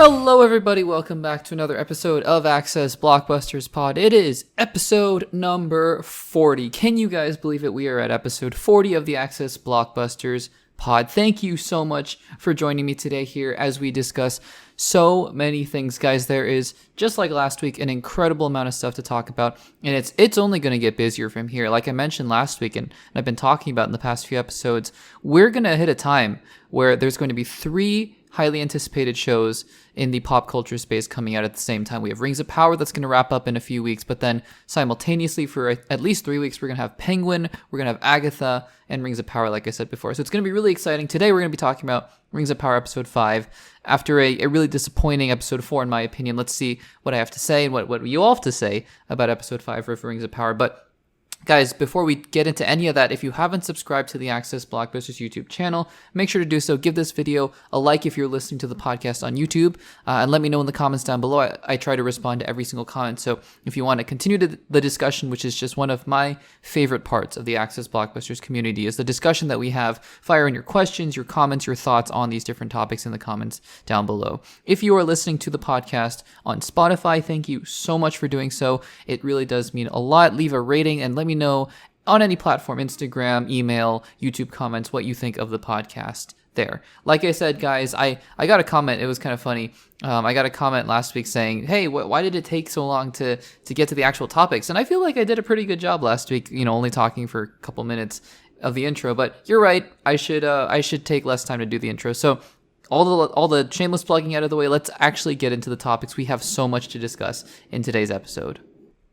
Hello everybody, welcome back to another episode of Access Blockbusters Pod. It is episode number 40. Can you guys believe it? We are at episode 40 of the Access Blockbusters Pod. Thank you so much for joining me today here as we discuss so many things, guys. There is, just like last week, an incredible amount of stuff to talk about, and it's only going to get busier from here. Like I mentioned last week, and I've been talking about in the past few episodes, we're going to hit a time where there's going to be 3 highly anticipated shows in the pop culture space coming out at the same time. We have Rings of Power that's going to wrap up in a few weeks, but then simultaneously for at least 3 weeks, we're going to have Penguin, we're going to have Agatha, and Rings of Power, like I said before. So it's going to be really exciting. Today, we're going to be talking about Rings of Power episode 5. After a really disappointing episode 4, in my opinion, let's see what I have to say and what you all have to say about episode 5 for Rings of Power. But guys, before we get into any of that, if you haven't subscribed to the Access Blockbusters YouTube channel, make sure to do so. Give this video a like if you're listening to the podcast on YouTube, and let me know in the comments down below. I try to respond to every single comment, so if you want to continue the discussion, which is just one of my favorite parts of the Access Blockbusters community, is the discussion that we have. Fire in your questions, your comments, your thoughts on these different topics in the comments down below. If you are listening to the podcast on Spotify, thank you so much for doing so. It really does mean a lot. Leave a rating and let me know on any platform, Instagram, email, YouTube comments, what you think of the podcast there. Like I said, guys, I got a comment. It was kind of funny. I got a comment last week saying, hey, why did it take so long to get to the actual topics? And I feel like I did a pretty good job last week, only talking for a couple minutes of the intro. But you're right. I should take less time to do the intro. So all the shameless plugging out of the way, let's actually get into the topics. We have so much to discuss in today's episode.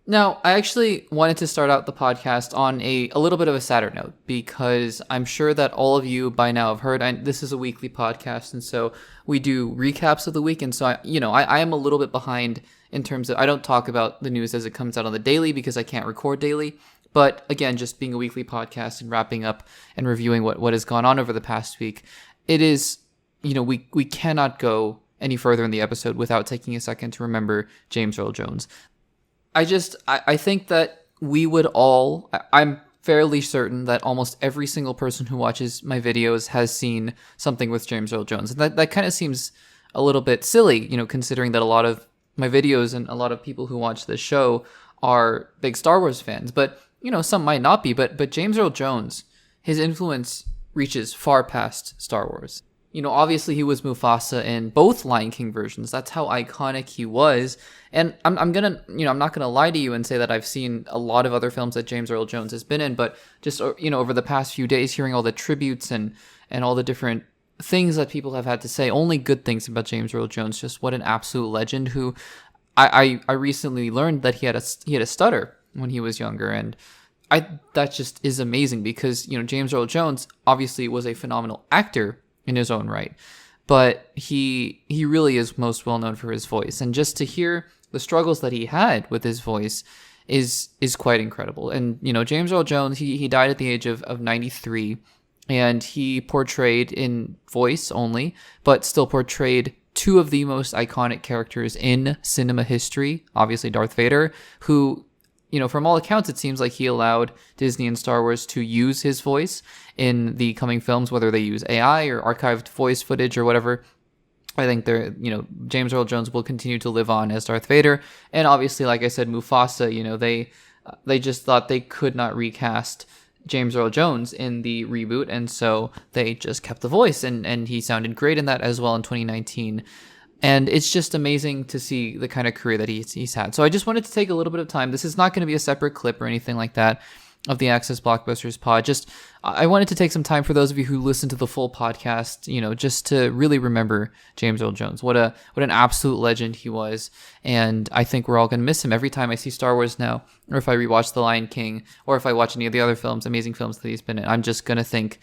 Now, I actually wanted to start out the podcast on a little bit of a sadder note, because I'm sure that all of you by now have heard, this is a weekly podcast, and so we do recaps of the week, and so I am a little bit behind in terms of, I don't talk about the news as it comes out on the daily because I can't record daily, but again, just being a weekly podcast and wrapping up and reviewing what has gone on over the past week, it is, we cannot go any further in the episode without taking a second to remember James Earl Jones. I think that we would all, I'm fairly certain that almost every single person who watches my videos has seen something with James Earl Jones. And that kind of seems a little bit silly, considering that a lot of my videos and a lot of people who watch this show are big Star Wars fans. But, some might not be. But James Earl Jones, his influence reaches far past Star Wars. Obviously he was Mufasa in both Lion King versions. That's how iconic he was. And I'm not gonna lie to you and say that I've seen a lot of other films that James Earl Jones has been in, but just, over the past few days, hearing all the tributes and all the different things that people have had to say, only good things about James Earl Jones, just what an absolute legend who I recently learned that he had a stutter when he was younger. And that just is amazing because, James Earl Jones obviously was a phenomenal actor in his own right, but he really is most well known for his voice, and just to hear the struggles that he had with his voice is quite incredible. And James Earl Jones, he died at the age of 93, and he portrayed, in voice only, but still portrayed 2 of the most iconic characters in cinema history. Obviously Darth Vader, who, from all accounts, it seems like he allowed Disney and Star Wars to use his voice in the coming films, whether they use AI or archived voice footage or whatever. I think James Earl Jones will continue to live on as Darth Vader. And obviously, like I said, Mufasa, they just thought they could not recast James Earl Jones in the reboot, and so they just kept the voice, and he sounded great in that as well in 2019. And it's just amazing to see the kind of career that he's had. So I just wanted to take a little bit of time. This is not going to be a separate clip or anything like that of the Access Blockbusters pod. Just, I wanted to take some time for those of you who listen to the full podcast, just to really remember James Earl Jones. What an absolute legend he was. And I think we're all going to miss him every time I see Star Wars now, or if I rewatch The Lion King, or if I watch any of the other films, amazing films that he's been in. I'm just going to think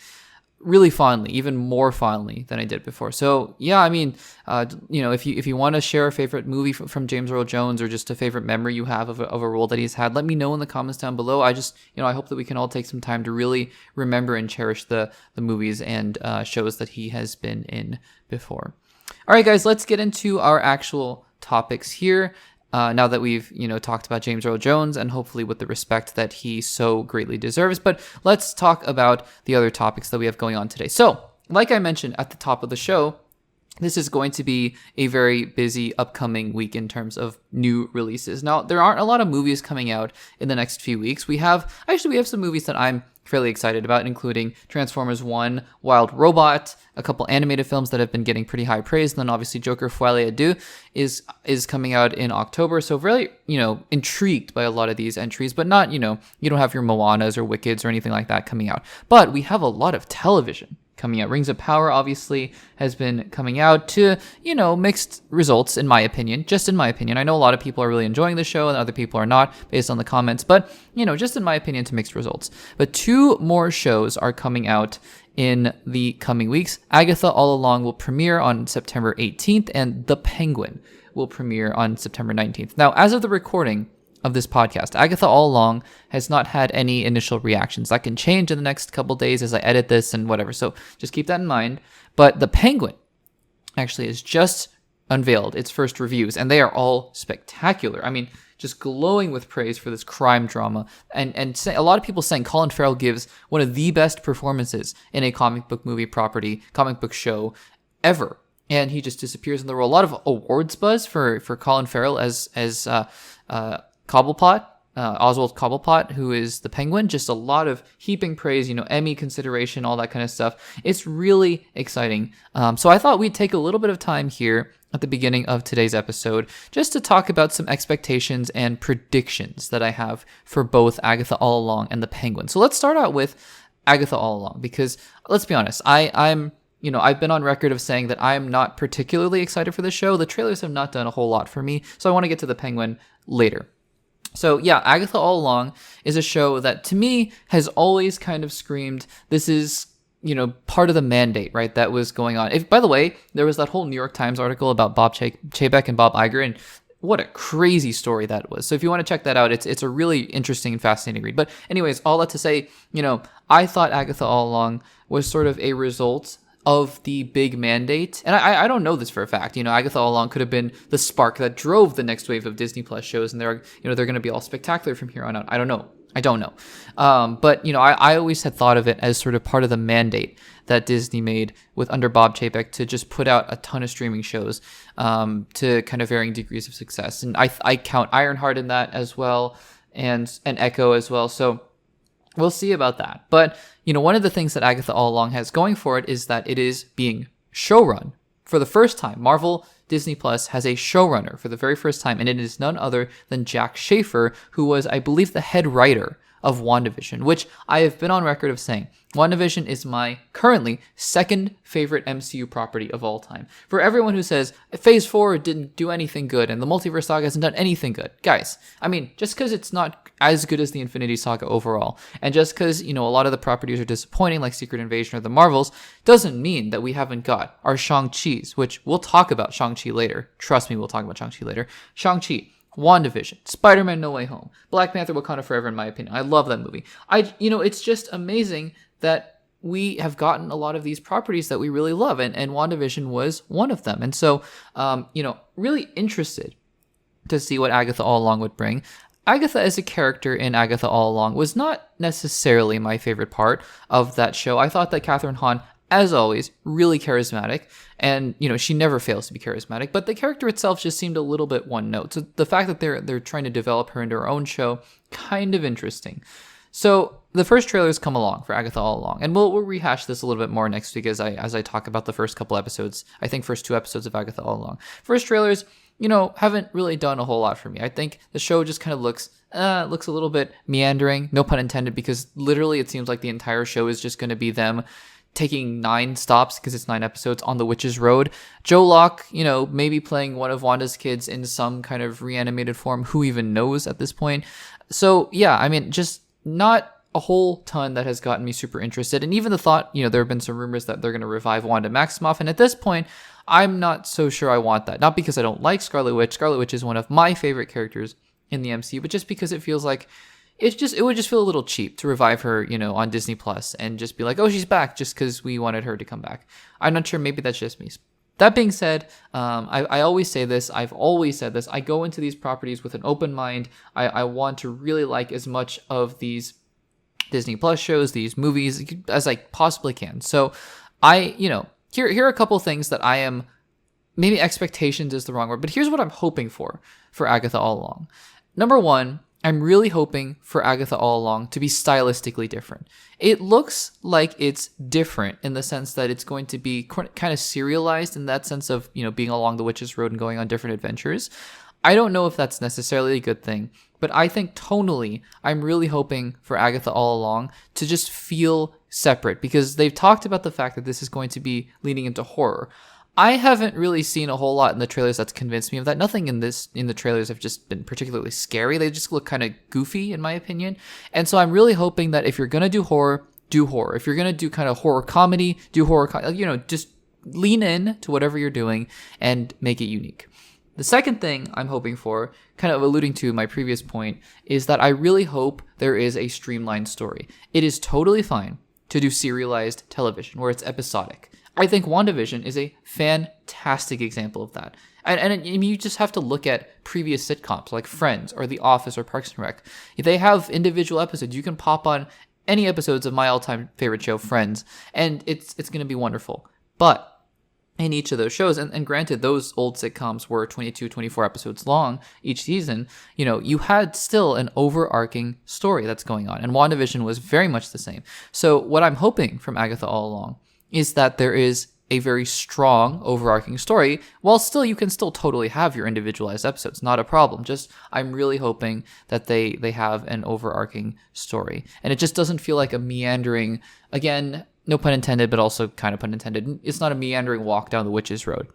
really fondly, even more fondly than I did before. So yeah, if you want to share a favorite movie from James Earl Jones, or just a favorite memory you have of a role that he's had, let me know in the comments down below. I hope that we can all take some time to really remember and cherish the movies and shows that he has been in before. All right, guys, let's get into our actual topics here. Now that we've, talked about James Earl Jones, and hopefully with the respect that he so greatly deserves. But let's talk about the other topics that we have going on today. So, like I mentioned at the top of the show, this is going to be a very busy upcoming week in terms of new releases. Now, there aren't a lot of movies coming out in the next few weeks. We have some movies that I'm fairly excited about, including Transformers 1, Wild Robot, a couple animated films that have been getting pretty high praise, and then obviously Joker Folie à Deux is coming out in October. So really, intrigued by a lot of these entries, but not, you don't have your Moanas or Wickeds or anything like that coming out. But we have a lot of television coming out. Rings of Power obviously has been coming out to, mixed results in my opinion. Just in my opinion. I know a lot of people are really enjoying the show and other people are not based on the comments, but, just in my opinion, to mixed results. But 2 more shows are coming out in the coming weeks. Agatha All Along will premiere on September 18th and The Penguin will premiere on September 19th. Now, as of the recording of this podcast, Agatha All Along has not had any initial reactions. That can change in the next couple days as I edit this and whatever, so just keep that in mind. But The Penguin actually has just unveiled its first reviews, and they are all spectacular. I mean, just glowing with praise for this crime drama, and a lot of people saying Colin Farrell gives one of the best performances in a comic book movie property, comic book show ever. And he just disappears in the role. A lot of awards buzz for Colin Farrell as Cobblepot, Oswald Cobblepot, who is the Penguin. Just a lot of heaping praise, Emmy consideration, all that kind of stuff. It's really exciting. So I thought we'd take a little bit of time here at the beginning of today's episode just to talk about some expectations and predictions that I have for both Agatha All Along and the Penguin. So let's start out with Agatha All Along, because let's be honest, I've been on record of saying that I'm not particularly excited for the show. The trailers have not done a whole lot for me, so I want to get to the Penguin later. So yeah, Agatha All Along is a show that to me has always kind of screamed, this is, part of the mandate, right, that was going on. By the way, there was that whole New York Times article about Bob Chapek and Bob Iger, and what a crazy story that was. So if you want to check that out, it's a really interesting and fascinating read. But anyways, all that to say, I thought Agatha All Along was sort of a result of the big mandate. And I don't know this for a fact. Agatha All Along could have been the spark that drove the next wave of Disney Plus shows, and they're going to be all spectacular from here on out. I don't know. But I always had thought of it as sort of part of the mandate that Disney made with under Bob Chapek to just put out a ton of streaming shows to kind of varying degrees of success. And I count Ironheart in that as well, and Echo as well. So we'll see about that. But, one of the things that Agatha All Along has going for it is that it is being showrun for the first time. Marvel Disney Plus has a showrunner for the very first time, and it is none other than Jack Schaefer, who was, I believe, the head writer of WandaVision, which I have been on record of saying WandaVision is my currently second favorite MCU property of all time. For everyone who says Phase 4 didn't do anything good and the Multiverse Saga hasn't done anything good, guys, I mean, just because it's not as good as the Infinity Saga overall, and just because, a lot of the properties are disappointing, like Secret Invasion or the Marvels, doesn't mean that we haven't got our Shang-Chi's, which we'll talk about Shang-Chi later. Trust me, we'll talk about Shang-Chi later. Shang-Chi, WandaVision, Spider-Man No Way Home, Black Panther Wakanda Forever, in my opinion. I love that movie. It's just amazing that we have gotten a lot of these properties that we really love, and WandaVision was one of them. And so, really interested to see what Agatha All Along would bring. Agatha as a character in Agatha All Along was not necessarily my favorite part of that show. I thought that Catherine Hahn, as always, really charismatic, and she never fails to be charismatic, but the character itself just seemed a little bit one note. So the fact that they're trying to develop her into her own show, kind of interesting. So the first trailers come along for Agatha All Along, and we'll rehash this a little bit more next week as I talk about the first couple episodes. I think first 2 episodes of Agatha All Along. First trailers, haven't really done a whole lot for me. I think the show just kind of looks a little bit meandering, no pun intended, because literally it seems like the entire show is just going to be them taking 9 stops, because it's 9 episodes, on the Witch's Road. Joe Locke, maybe playing one of Wanda's kids in some kind of reanimated form. Who even knows at this point? So yeah, I mean, just not a whole ton that has gotten me super interested. And even the thought, there have been some rumors that they're going to revive Wanda Maximoff. And at this point, I'm not so sure I want that. Not because I don't like Scarlet Witch. Scarlet Witch is one of my favorite characters in the MCU, but just because it feels like it would just feel a little cheap to revive her, on Disney Plus and just be like, oh, she's back just because we wanted her to come back. I'm not sure. Maybe that's just me. That being said, I always say this. I've always said this. I go into these properties with an open mind. I want to really like as much of these Disney Plus shows, these movies, as I possibly can. So here are a couple things that I am maybe expectations is the wrong word, but here's what I'm hoping for Agatha All Along. Number one, I'm really hoping for Agatha All Along to be stylistically different. It looks like it's different in the sense that it's going to be kind of serialized in that sense of, being along the witch's road and going on different adventures. I don't know if that's necessarily a good thing, but I think tonally, I'm really hoping for Agatha All Along to just feel separate, because they've talked about the fact that this is going to be leaning into horror. I haven't really seen a whole lot in the trailers that's convinced me of that. Nothing in the trailers have just been particularly scary. They just look kind of goofy, in my opinion. And so I'm really hoping that if you're going to do horror, do horror. If you're going to do kind of horror comedy, do horror, just lean in to whatever you're doing and make it unique. The second thing I'm hoping for, kind of alluding to my previous point, is that I really hope there is a streamlined story. It is totally fine to do serialized television where it's episodic. I think WandaVision is a fantastic example of that. And you just have to look at previous sitcoms like Friends or The Office or Parks and Rec. They have individual episodes. You can pop on any episodes of my all-time favorite show, Friends, and it's going to be wonderful. But in each of those shows, and granted, those old sitcoms were 22, 24 episodes long each season, you had still an overarching story that's going on. And WandaVision was very much the same. So what I'm hoping from Agatha All Along is that there is a very strong overarching story, while still you can still totally have your individualized episodes, not a problem. Just I'm really hoping that they have an overarching story, and it just doesn't feel like a meandering, again, no pun intended, but also kind of pun intended. It's not a meandering walk down the witch's road,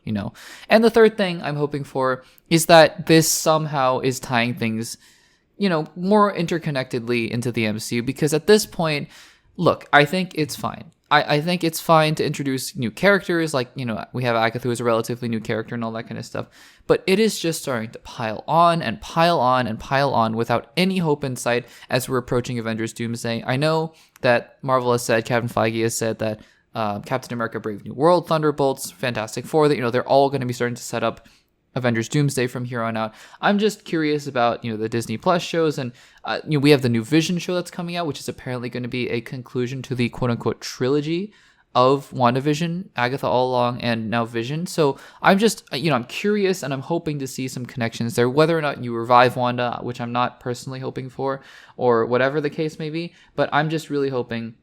And the third thing I'm hoping for is that this somehow is tying things, more interconnectedly into the MCU, because at this point, look, I think it's fine. I think it's fine to introduce new characters, like, we have Agatha, who is a relatively new character and all that kind of stuff. But it is just starting to pile on and pile on and pile on without any hope in sight as we're approaching Avengers Doomsday. I know that Marvel has said, Kevin Feige has said that Captain America Brave New World, Thunderbolts, Fantastic Four, that, they're all going to be starting to set up Avengers Doomsday from here on out. I'm just curious about, the Disney Plus shows, and we have the new Vision show that's coming out, which is apparently going to be a conclusion to the quote-unquote trilogy of WandaVision, Agatha All Along, and now Vision. So I'm just, I'm curious, and I'm hoping to see some connections there, whether or not you revive Wanda, which I'm not personally hoping for, or whatever the case may be, but I'm just really hoping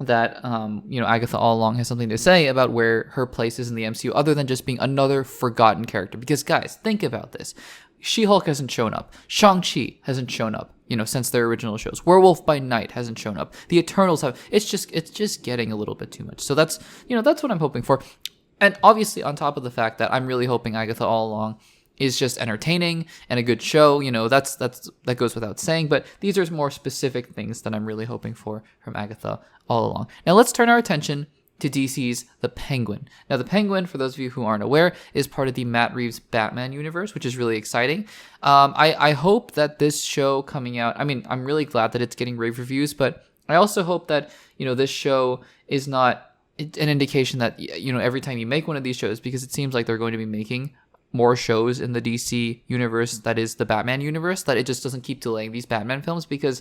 that Agatha All Along has something to say about where her place is in the MCU, other than just being another forgotten character. Because guys, think about this. She-Hulk hasn't shown up. Shang-Chi hasn't shown up, since their original shows. Werewolf by Night hasn't shown up. The Eternals have. It's just getting a little bit too much. So that's what I'm hoping for. And obviously on top of the fact that I'm really hoping Agatha All Along is just entertaining and a good show, that goes without saying, but these are more specific things that I'm really hoping for from Agatha All Along. Now let's turn our attention to DC's The Penguin. Now The Penguin, for those of you who aren't aware, is part of the Matt Reeves Batman universe, which is really exciting. I hope that this show coming out, I'm really glad that it's getting rave reviews, but I also hope that, this show is not an indication that, every time you make one of these shows, because it seems like they're going to be making more shows in the DC universe, that is the Batman universe, that it just doesn't keep delaying these Batman films, because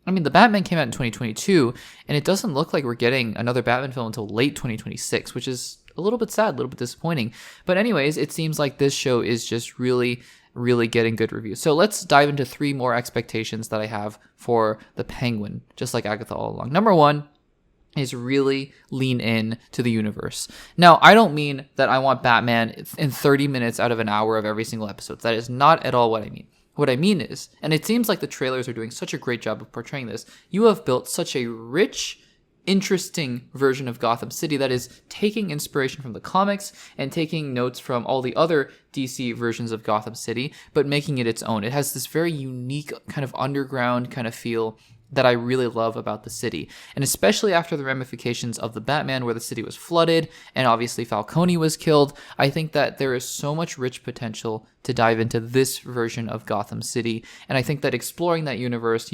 the Batman came out in 2022 and it doesn't look like we're getting another Batman film until late 2026, which is a little bit sad, a little bit disappointing. But anyways, it seems like this show is just really, really getting good reviews. So let's dive into 3 more expectations that I have for The Penguin, just like Agatha All Along. Number 1 is really lean in to the universe. Now, I don't mean that I want Batman in 30 minutes out of an hour of every single episode. That is not at all what I mean. What I mean is, and it seems like the trailers are doing such a great job of portraying this, you have built such a rich, interesting version of Gotham City that is taking inspiration from the comics and taking notes from all the other DC versions of Gotham City, but making it its own. It has this very unique kind of underground kind of feel that I really love about the city. And especially after the ramifications of the Batman, where the city was flooded and obviously Falcone was killed, I think that there is so much rich potential to dive into this version of Gotham City. And I think that exploring that universe,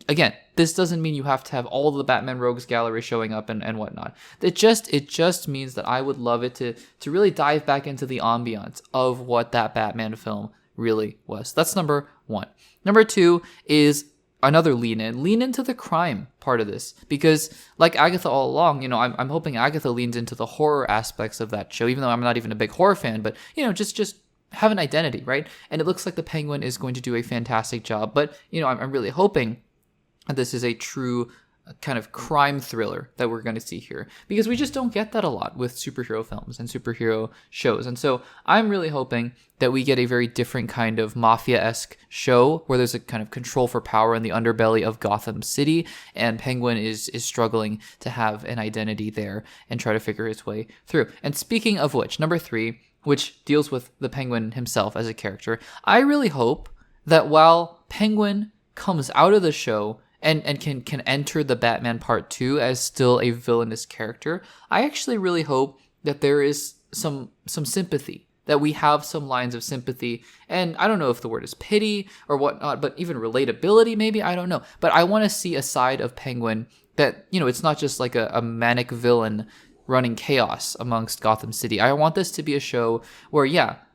again, this doesn't mean you have to have all the Batman Rogues Gallery showing up and whatnot. It just means that I would love it to really dive back into the ambiance of what that Batman film really was. That's number 1. Number 2 is another lean into the crime part of this, because like Agatha all along, I'm hoping Agatha leans into the horror aspects of that show, even though I'm not even a big horror fan, but just have an identity, right? And it looks like the Penguin is going to do a fantastic job, but I'm really hoping that this is a true kind of crime thriller that we're going to see here, because we just don't get that a lot with superhero films and superhero shows. And so I'm really hoping that we get a very different kind of mafia-esque show where there's a kind of control for power in the underbelly of Gotham City, and Penguin is struggling to have an identity there and try to figure his way through. And speaking of which, number 3, which deals with the Penguin himself as a character, I really hope that while Penguin comes out of the show and can enter the Batman Part 2 as still a villainous character, I actually really hope that there is some sympathy, that we have some lines of sympathy, and I don't know if the word is pity or whatnot, but even relatability maybe, I don't know. But I want to see a side of Penguin that, it's not just like a manic villain running chaos amongst Gotham City. I want this to be a show where,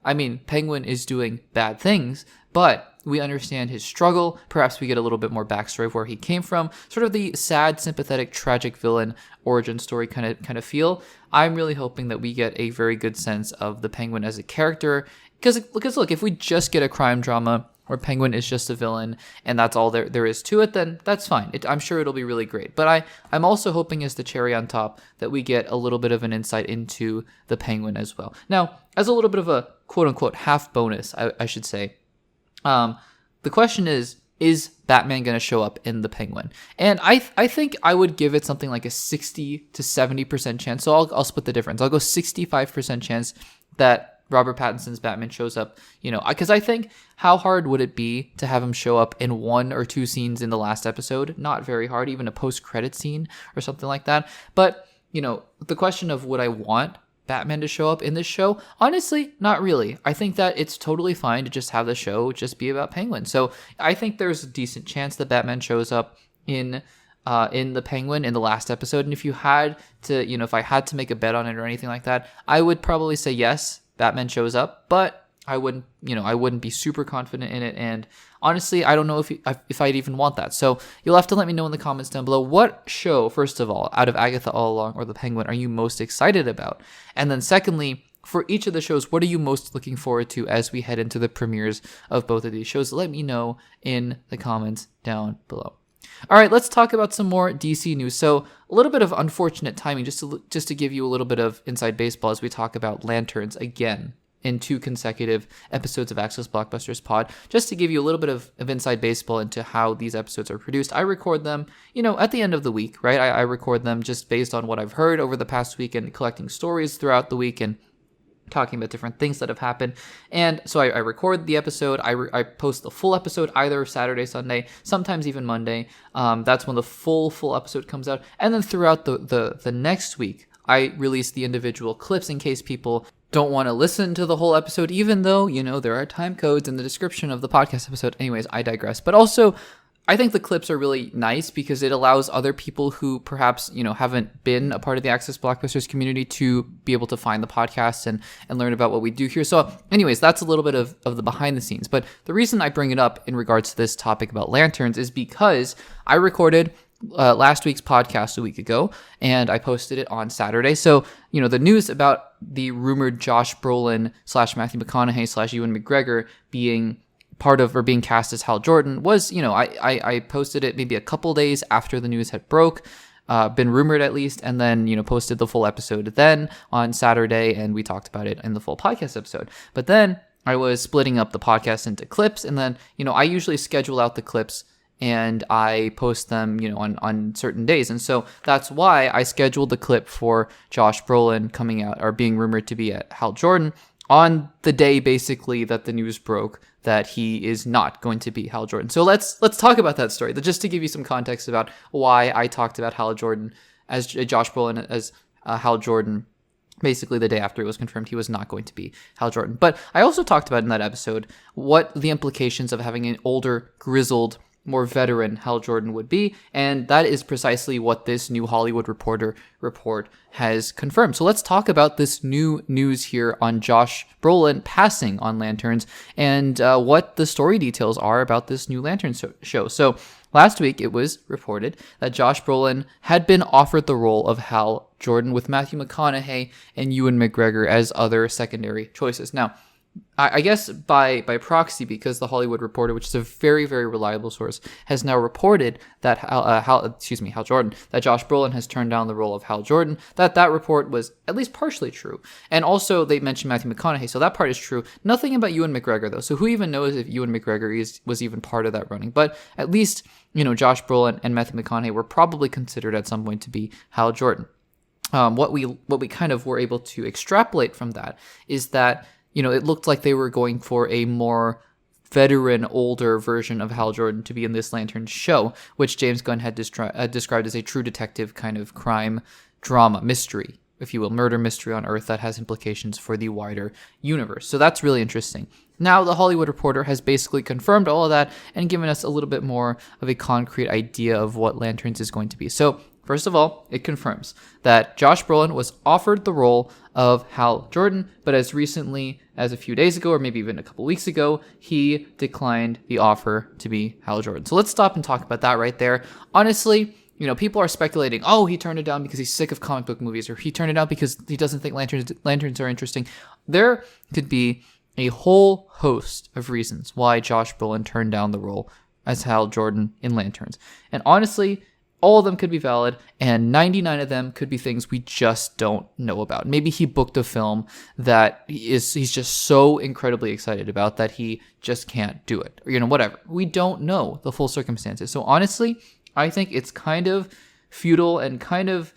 Penguin is doing bad things, but we understand his struggle. Perhaps we get a little bit more backstory of where he came from, sort of the sad, sympathetic, tragic villain origin story kind of feel. I'm really hoping that we get a very good sense of the Penguin as a character, because look, if we just get a crime drama where Penguin is just a villain and that's all there is to it, then that's fine. I'm sure it'll be really great. But I'm also hoping, as the cherry on top, that we get a little bit of an insight into the Penguin as well. Now, as a little bit of a quote-unquote half bonus, I should say, the question is Batman going to show up in the Penguin? And I think I would give it something like a 60 to 70% chance. So I'll split the difference. I'll go 65% chance that Robert Pattinson's Batman shows up, because I think, how hard would it be to have him show up in 1 or 2 scenes in the last episode? Not very hard, even a post-credit scene or something like that. But, the question of would I want Batman to show up in this show? Honestly, not really. I think that it's totally fine to just have the show just be about Penguin. So I think there's a decent chance that Batman shows up in the Penguin in the last episode. And if you had to, if I had to make a bet on it or anything like that, I would probably say yes, Batman shows up, but I wouldn't be super confident in it. And honestly, I don't know if I'd even want that. So you'll have to let me know in the comments down below, what show, first of all, out of Agatha All Along or the Penguin, are you most excited about? And then secondly, for each of the shows, what are you most looking forward to as we head into the premieres of both of these shows? Let me know in the comments down below. All right, let's talk about some more DC news. So a little bit of unfortunate timing, just to give you a little bit of inside baseball as we talk about Lanterns again in 2 consecutive episodes of Access Blockbusters Pod. Just to give you a little bit of inside baseball into how these episodes are produced. I record them, at the end of the week, right? I record them just based on what I've heard over the past week and collecting stories throughout the week and talking about different things that have happened. And so I record the episode. I post the full episode either Saturday, Sunday, sometimes even Monday. That's when the full episode comes out. And then throughout the next week, I release the individual clips in case people don't want to listen to the whole episode, even though, there are time codes in the description of the podcast episode. Anyways, I digress. But also, I think the clips are really nice because it allows other people who perhaps, haven't been a part of the Access Blockbusters community to be able to find the podcast and learn about what we do here. So anyways, that's a little bit of the behind the scenes. But the reason I bring it up in regards to this topic about Lanterns is because I recorded last week's podcast a week ago, and I posted it on Saturday. So, the news about the rumored Josh Brolin / Matthew McConaughey / Ewan McGregor being part of or being cast as Hal Jordan was, I posted it maybe a couple days after the news had broke, been rumored at least, and then, posted the full episode then on Saturday, and we talked about it in the full podcast episode. But then I was splitting up the podcast into clips, and then, I usually schedule out the clips and I post them, on certain days. And so that's why I scheduled the clip for Josh Brolin coming out or being rumored to be at Hal Jordan on the day basically that the news broke that he is not going to be Hal Jordan. So let's talk about that story, just to give you some context about why I talked about Hal Jordan as Josh Brolin as Hal Jordan. Basically, the day after it was confirmed he was not going to be Hal Jordan. But I also talked about in that episode what the implications of having an older, grizzled, more veteran Hal Jordan would be, and that is precisely what this new Hollywood Reporter report has confirmed. So let's talk about this new news here on Josh Brolin passing on Lanterns and what the story details are about this new Lanterns show. So Last week, it was reported that Josh Brolin had been offered the role of Hal Jordan with Matthew McConaughey and Ewan McGregor as other secondary choices. Now, I guess by proxy, because the Hollywood Reporter, which is a very, very reliable source, has now reported that Hal Jordan, that Josh Brolin has turned down the role of Hal Jordan, that report was at least partially true. And also they mentioned Matthew McConaughey, so that part is true. Nothing about Ewan McGregor, though. So who even knows if Ewan McGregor was even part of that running? But at least, Josh Brolin and Matthew McConaughey were probably considered at some point to be Hal Jordan. What we kind of were able to extrapolate from that is that it looked like they were going for a more veteran, older version of Hal Jordan to be in this Lantern show, which James Gunn had described as a true detective kind of crime drama mystery, if you will, murder mystery on Earth that has implications for the wider universe. So that's really interesting. Now, the Hollywood Reporter has basically confirmed all of that and given us a little bit more of a concrete idea of what Lanterns is going to be. So, first of all, it confirms that Josh Brolin was offered the role of Hal Jordan, but as recently as a few days ago, or maybe even a couple weeks ago, he declined the offer to be Hal Jordan. So let's stop and talk about that right there. Honestly, people are speculating, oh, he turned it down because he's sick of comic book movies, or he turned it down because he doesn't think lanterns are interesting. There could be a whole host of reasons why Josh Brolin turned down the role as Hal Jordan in Lanterns. And honestly, all of them could be valid, and 99 of them could be things we just don't know about. Maybe he booked a film that he's just so incredibly excited about that he just can't do it, or whatever. We don't know the full circumstances. So honestly, I think it's kind of futile and kind of,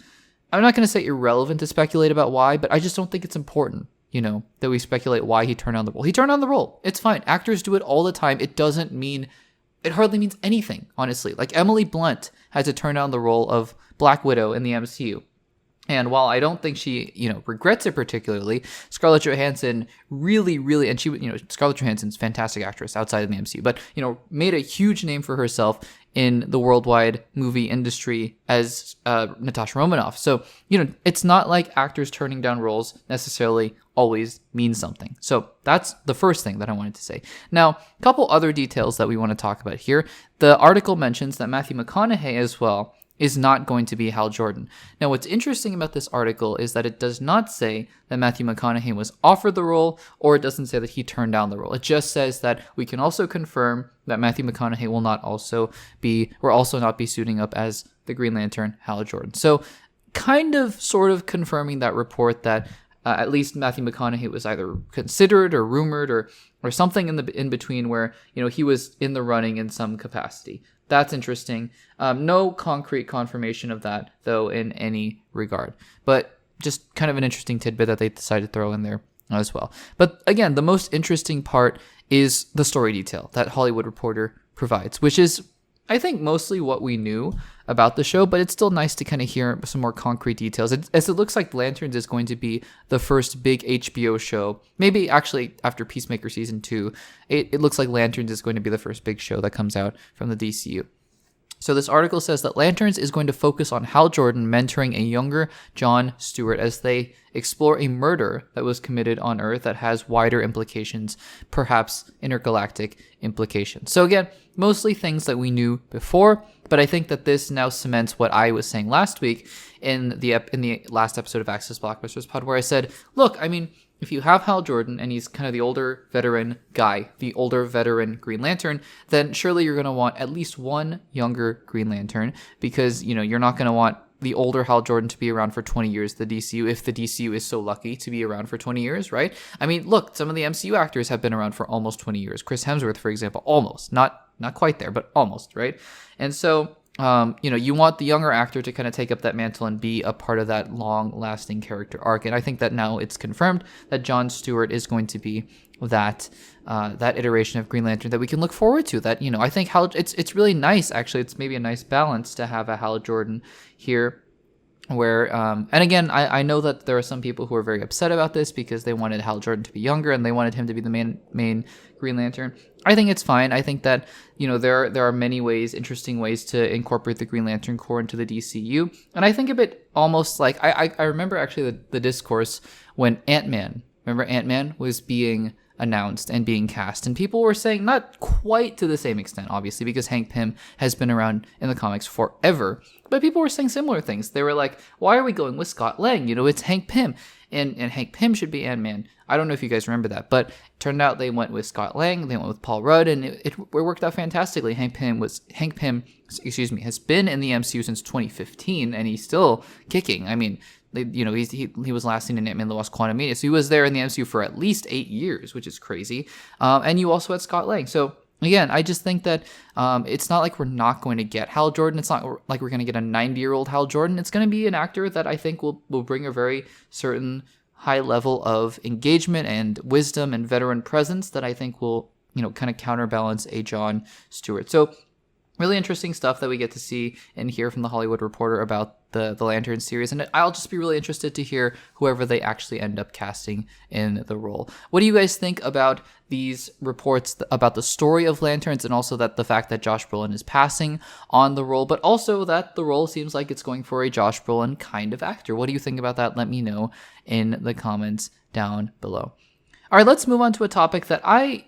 I'm not going to say irrelevant to speculate about why, but I just don't think it's important, that we speculate why he turned down the role. He turned down the role. It's fine. Actors do it all the time. It hardly means anything, honestly. Like Emily Blunt had to turn down the role of Black Widow in the MCU. And while I don't think she, regrets it particularly, Scarlett Johansson really, and she, Scarlett Johansson's a fantastic actress outside of the MCU, but, made a huge name for herself in the worldwide movie industry as Natasha Romanoff. So, it's not like actors turning down roles necessarily always means something. So that's the first thing that I wanted to say. Now, a couple other details that we want to talk about here. The article mentions that Matthew McConaughey as well is not going to be Hal Jordan. Now, what's interesting about this article is that it does not say that Matthew McConaughey was offered the role, or it doesn't say that he turned down the role. It just says that we can also confirm that Matthew McConaughey will also not be suiting up as the Green Lantern, Hal Jordan. So, kind of, sort of confirming that report that at least Matthew McConaughey was either considered or rumored or something in between where, he was in the running in some capacity. That's interesting. No concrete confirmation of that, though, in any regard. But just kind of an interesting tidbit that they decided to throw in there as well. But again, the most interesting part is the story detail that Hollywood Reporter provides, which is, I think, mostly what we knew about the show, but it's still nice to kind of hear some more concrete details. As it looks like Lanterns is going to be the first big HBO show, maybe actually after Peacemaker Season 2, it looks like Lanterns is going to be the first big show that comes out from the DCU. So this article says that Lanterns is going to focus on Hal Jordan mentoring a younger John Stewart as they explore a murder that was committed on Earth that has wider implications, perhaps intergalactic implications. So again, mostly things that we knew before, but I think that this now cements what I was saying last week in the last episode of Access Blockbusters Pod, where I said, look, I mean, if you have Hal Jordan and he's kind of the older veteran guy, the older veteran Green Lantern, then surely you're going to want at least one younger Green Lantern because, you're not going to want the older Hal Jordan to be around for 20 years, the DCU, if the DCU is so lucky to be around for 20 years, right? I mean, look, some of the MCU actors have been around for almost 20 years. Chris Hemsworth, for example, almost. Not quite there, but almost, right? And so, you want the younger actor to kind of take up that mantle and be a part of that long-lasting character arc. And I think that now it's confirmed that John Stewart is going to be that iteration of Green Lantern that we can look forward to. That, I think it's really nice, actually. It's maybe a nice balance to have a Hal Jordan here where, and again, I know that there are some people who are very upset about this because they wanted Hal Jordan to be younger and they wanted him to be the main Green Lantern. I think it's fine. I think that, there are many interesting ways to incorporate the Green Lantern Corps into the DCU. And I think of it almost like, I remember actually the discourse when Ant-Man was being announced and being cast, and people were saying, not quite to the same extent, obviously, because Hank Pym has been around in the comics forever, but people were saying similar things. They were like, why are we going with Scott Lang? It's Hank Pym, and Hank Pym should be Ant-Man. I don't know if you guys remember that, but it turned out they went with Scott Lang, they went with Paul Rudd, and it worked out fantastically. Hank Pym, has been in the MCU since 2015, and he's still kicking. I mean, he was last seen in Ant-Man: The Lost Quantumania, so he was there in the MCU for at least 8 years, which is crazy. And you also had Scott Lang. So again, I just think that it's not like we're not going to get Hal Jordan. It's not like we're going to get a 90-year-old Hal Jordan. It's going to be an actor that I think will bring a very certain high level of engagement and wisdom and veteran presence that I think will, kind of counterbalance a Jon Stewart. So really interesting stuff that we get to see and hear from the Hollywood Reporter about the Lantern series, and I'll just be really interested to hear whoever they actually end up casting in the role. What do you guys think about these reports about the story of Lanterns, and also that the fact that Josh Brolin is passing on the role, but also that the role seems like it's going for a Josh Brolin kind of actor? What do you think about that? Let me know in the comments down below. All right, let's move on to a topic that I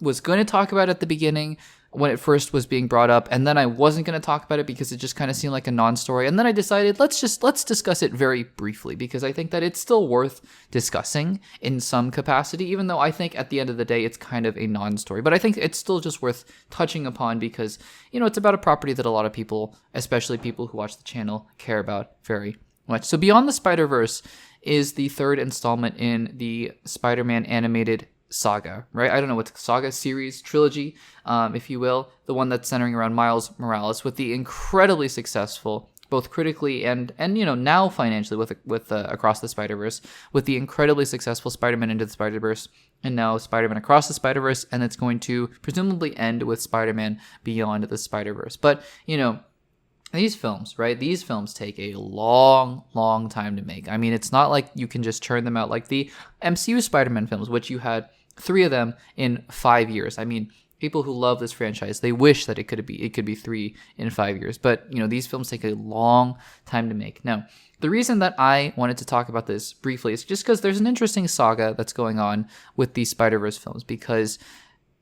was going to talk about at the beginning when it first was being brought up, and then I wasn't going to talk about it because it just kind of seemed like a non-story, and then I decided let's discuss it very briefly, because I think that it's still worth discussing in some capacity, even though I think at the end of the day it's kind of a non-story, but I think it's still just worth touching upon because, it's about a property that a lot of people, especially people who watch the channel, care about very much. So Beyond the Spider-Verse is the third installment in the Spider-Man animated saga, right? I don't know what saga, series, trilogy, if you will, the one that's centering around Miles Morales, with the incredibly successful, both critically and now financially with Across the Spider-Verse, with the incredibly successful Spider-Man Into the Spider-Verse, and now Spider-Man Across the Spider-Verse, and it's going to presumably end with Spider-Man Beyond the Spider-Verse. But these films, right? These films take a long, long time to make. I mean, it's not like you can just churn them out like the MCU Spider-Man films, which you had 3 of them in 5 years. I mean, people who love this franchise, they wish that it could be 3 in 5 years. But, these films take a long time to make. Now, the reason that I wanted to talk about this briefly is just because there's an interesting saga that's going on with these Spider-Verse films, because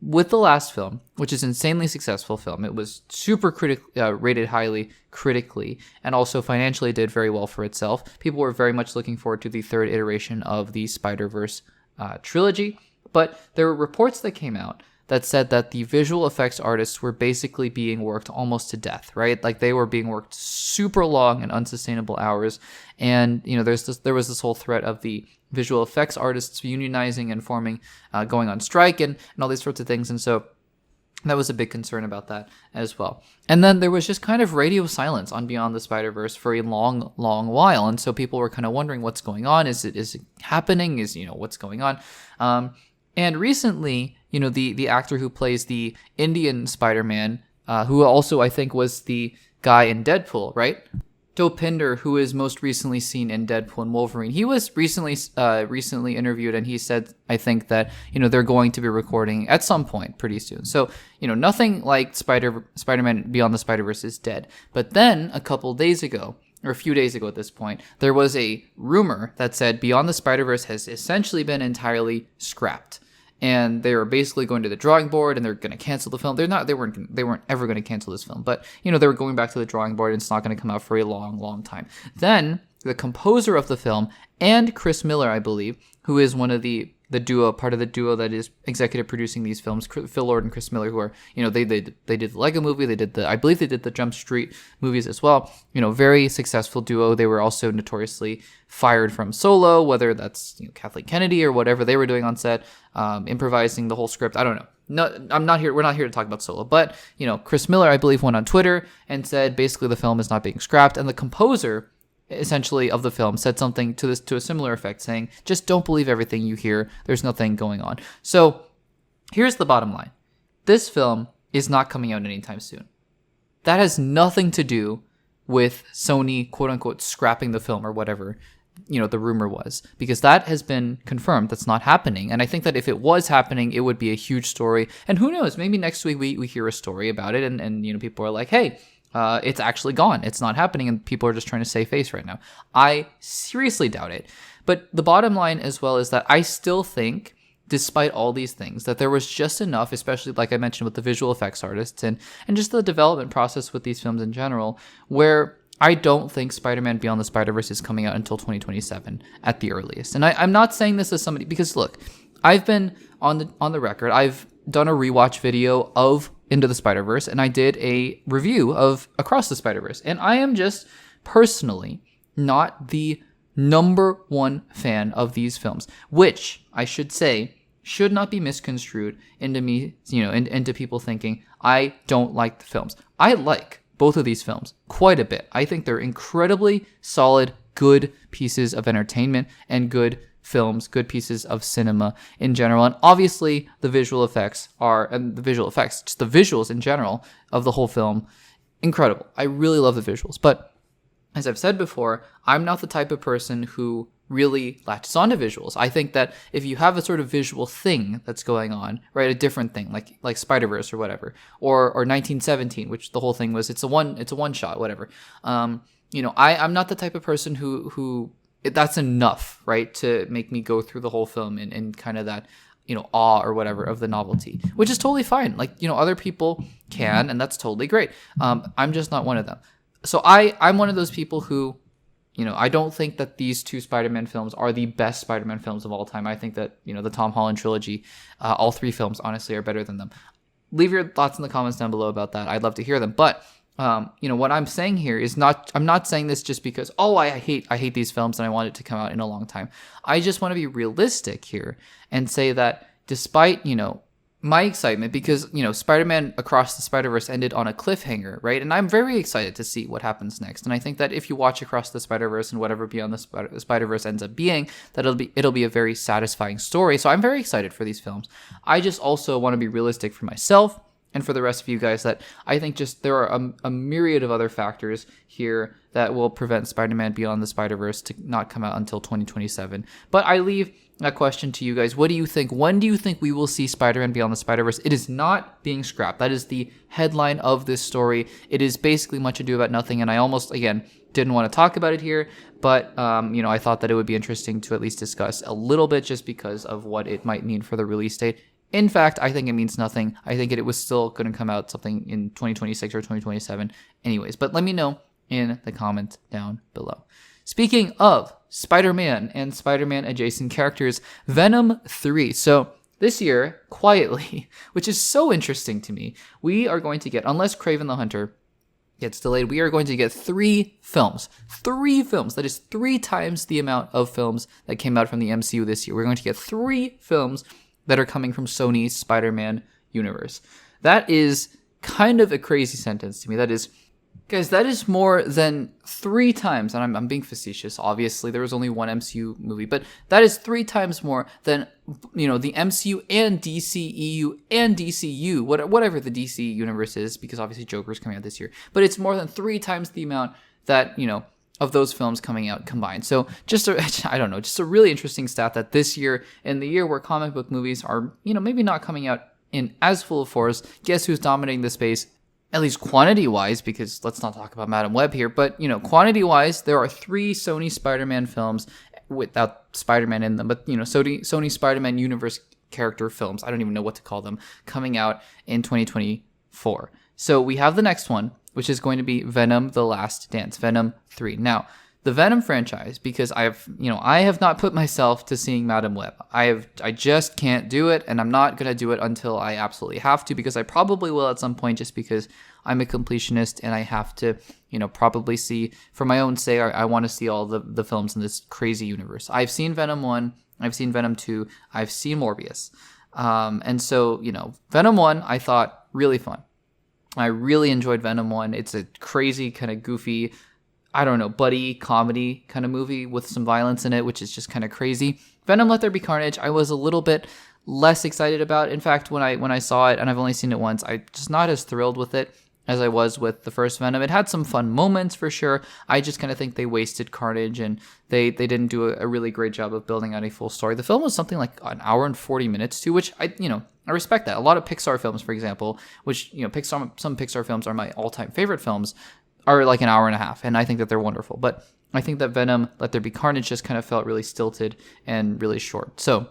with the last film, which is an insanely successful film, it was super rated highly critically, and also financially did very well for itself. People were very much looking forward to the third iteration of the Spider-Verse trilogy, but there were reports that came out that said that the visual effects artists were basically being worked almost to death, right? Like they were being worked super long and unsustainable hours, and there was this whole threat of the visual effects artists unionizing and forming, going on strike and all these sorts of things. And so that was a big concern about that as well. And then there was just kind of radio silence on Beyond the Spider-Verse for a long, long while. And so people were kind of wondering what's going on. Is it happening? What's going on? And recently, the actor who plays the Indian Spider-Man, who also I think was the guy in Deadpool, right? Dopinder, who is most recently seen in Deadpool and Wolverine, he was recently interviewed, and he said, I think that they're going to be recording at some point pretty soon. So nothing like Spider-Man Beyond the Spider-Verse is dead. But then a couple days ago, or a few days ago at this point, there was a rumor that said Beyond the Spider-Verse has essentially been entirely scrapped. And they were basically going to the drawing board, and they're going to cancel the film. They weren't ever going to cancel this film, but they were going back to the drawing board, and it's not going to come out for a long, long time. Then the composer of the film and Chris Miller, I believe, who is one of the part of the duo that is executive producing these films, Phil Lord and Chris Miller, who are, they did the Lego movie, I believe they did the Jump Street movies as well. Very successful duo. They were also notoriously fired from Solo, whether that's Kathleen Kennedy or whatever they were doing on set, improvising the whole script. I don't know. No, we're not here to talk about Solo, but Chris Miller, I believe, went on Twitter and said basically the film is not being scrapped, and the composer essentially of the film said something to a similar effect, saying, just don't believe everything you hear. There's nothing going on. So here's the bottom line. This film is not coming out anytime soon. That has nothing to do with Sony, quote unquote, scrapping the film or whatever, the rumor was, because that has been confirmed. That's not happening. And I think that if it was happening, it would be a huge story. And who knows, maybe next week we hear a story about it and people are like, hey, it's actually gone. It's not happening, and people are just trying to save face right now. I seriously doubt it. But the bottom line as well is that I still think despite all these things, that there was just enough, especially like I mentioned with the visual effects artists and just the development process with these films in general, where I don't think Spider-Man Beyond the Spider-Verse is coming out until 2027 at the earliest. And I'm not saying this as somebody, because look, I've been on the record, I've done a rewatch video of Into the Spider-Verse, and I did a review of Across the Spider-Verse, and I am just personally not the number one fan of these films, which I should say should not be misconstrued into me, into people thinking I don't like the films. I like both of these films quite a bit. I think they're incredibly solid, good pieces of entertainment and good films, good pieces of cinema in general. And obviously the visual effects, just the visuals in general of the whole film, incredible. I really love the visuals. But as I've said before, I'm not the type of person who really latches onto visuals. I think that if you have a sort of visual thing that's going on, right, a different thing like Spider-Verse or whatever, or 1917, which the whole thing was, it's a one shot, whatever. I'm not the type of person who that's enough, right, to make me go through the whole film in kind of that, awe or whatever of the novelty, which is totally fine. Like, other people can, and that's totally great. I'm just not one of them. So I'm one of those people who, I don't think that these two Spider-Man films are the best Spider-Man films of all time. I think that, the Tom Holland trilogy, all three films, honestly, are better than them. Leave your thoughts in the comments down below about that. I'd love to hear them. But, what I'm saying here is I'm not saying this just because, I hate these films and I want it to come out in a long time. I just want to be realistic here and say that despite, my excitement, because, Spider-Man Across the Spider-Verse ended on a cliffhanger, right? And I'm very excited to see what happens next. And I think that if you watch Across the Spider-Verse and whatever Beyond the Spider-Verse ends up being, that it'll be a very satisfying story. So I'm very excited for these films. I just also want to be realistic for myself and for the rest of you guys that I think just there are a myriad of other factors here that will prevent Spider-Man Beyond the Spider-Verse to not come out until 2027. But I leave that question to you guys. What do you think? When do you think we will see Spider-Man Beyond the Spider-Verse? It is not being scrapped. That is the headline of this story. It is basically Much Ado About Nothing, and I almost, again, didn't want to talk about it here, but, I thought that it would be interesting to at least discuss a little bit just because of what it might mean for the release date. In fact, I think it means nothing. I think it was still going to come out something in 2026 or 2027 anyways, but let me know in the comments down below. Speaking of Spider-Man and Spider-Man adjacent characters, Venom 3. So this year, quietly, which is so interesting to me, we are going to get, unless Kraven the Hunter gets delayed, we are going to get 3 films. 3 films. That is 3 times the amount of films that came out from the MCU this year. We're going to get 3 films that are coming from Sony's Spider-Man universe. That is kind of a crazy sentence to me. That is, guys, that is more than 3 times, and I'm being facetious, obviously, there was only one MCU movie, but that is 3 times more than, the MCU and DCEU and DCU, whatever the DC universe is, because obviously Joker's coming out this year, but it's more than 3 times the amount that, of those films coming out combined. So just a really interesting stat that this year, in the year where comic book movies are, maybe not coming out in as full force, guess who's dominating the space? At least quantity-wise, because let's not talk about Madam Web here, but, quantity-wise, there are 3 Sony Spider-Man films without Spider-Man in them, but, Sony Spider-Man universe character films, I don't even know what to call them, coming out in 2024. So we have the next one, which is going to be Venom: The Last Dance, Venom 3. Now, the Venom franchise, because I have not put myself to seeing Madam Web. I just can't do it, and I'm not going to do it until I absolutely have to, because I probably will at some point, just because I'm a completionist and I have to, probably see, for my own sake, I want to see all the films in this crazy universe. I've seen Venom 1, I've seen Venom 2, I've seen Morbius. And so, Venom 1, I thought really fun. I really enjoyed Venom 1. It's a crazy, kind of goofy, buddy comedy kind of movie with some violence in it, which is just kind of crazy. Venom: Let There Be Carnage, I was a little bit less excited about. In fact, when I saw it, and I've only seen it once, I just not as thrilled with it as I was with the first Venom. It had some fun moments for sure. I just kind of think they wasted Carnage, and they didn't do a really great job of building out a full story. The film was something like an hour and 40 minutes too, which I respect that. A lot of Pixar films, for example, which, some Pixar films are my all-time favorite films, are like an hour and a half, and I think that they're wonderful. But I think that Venom: Let There Be Carnage just kind of felt really stilted and really short. So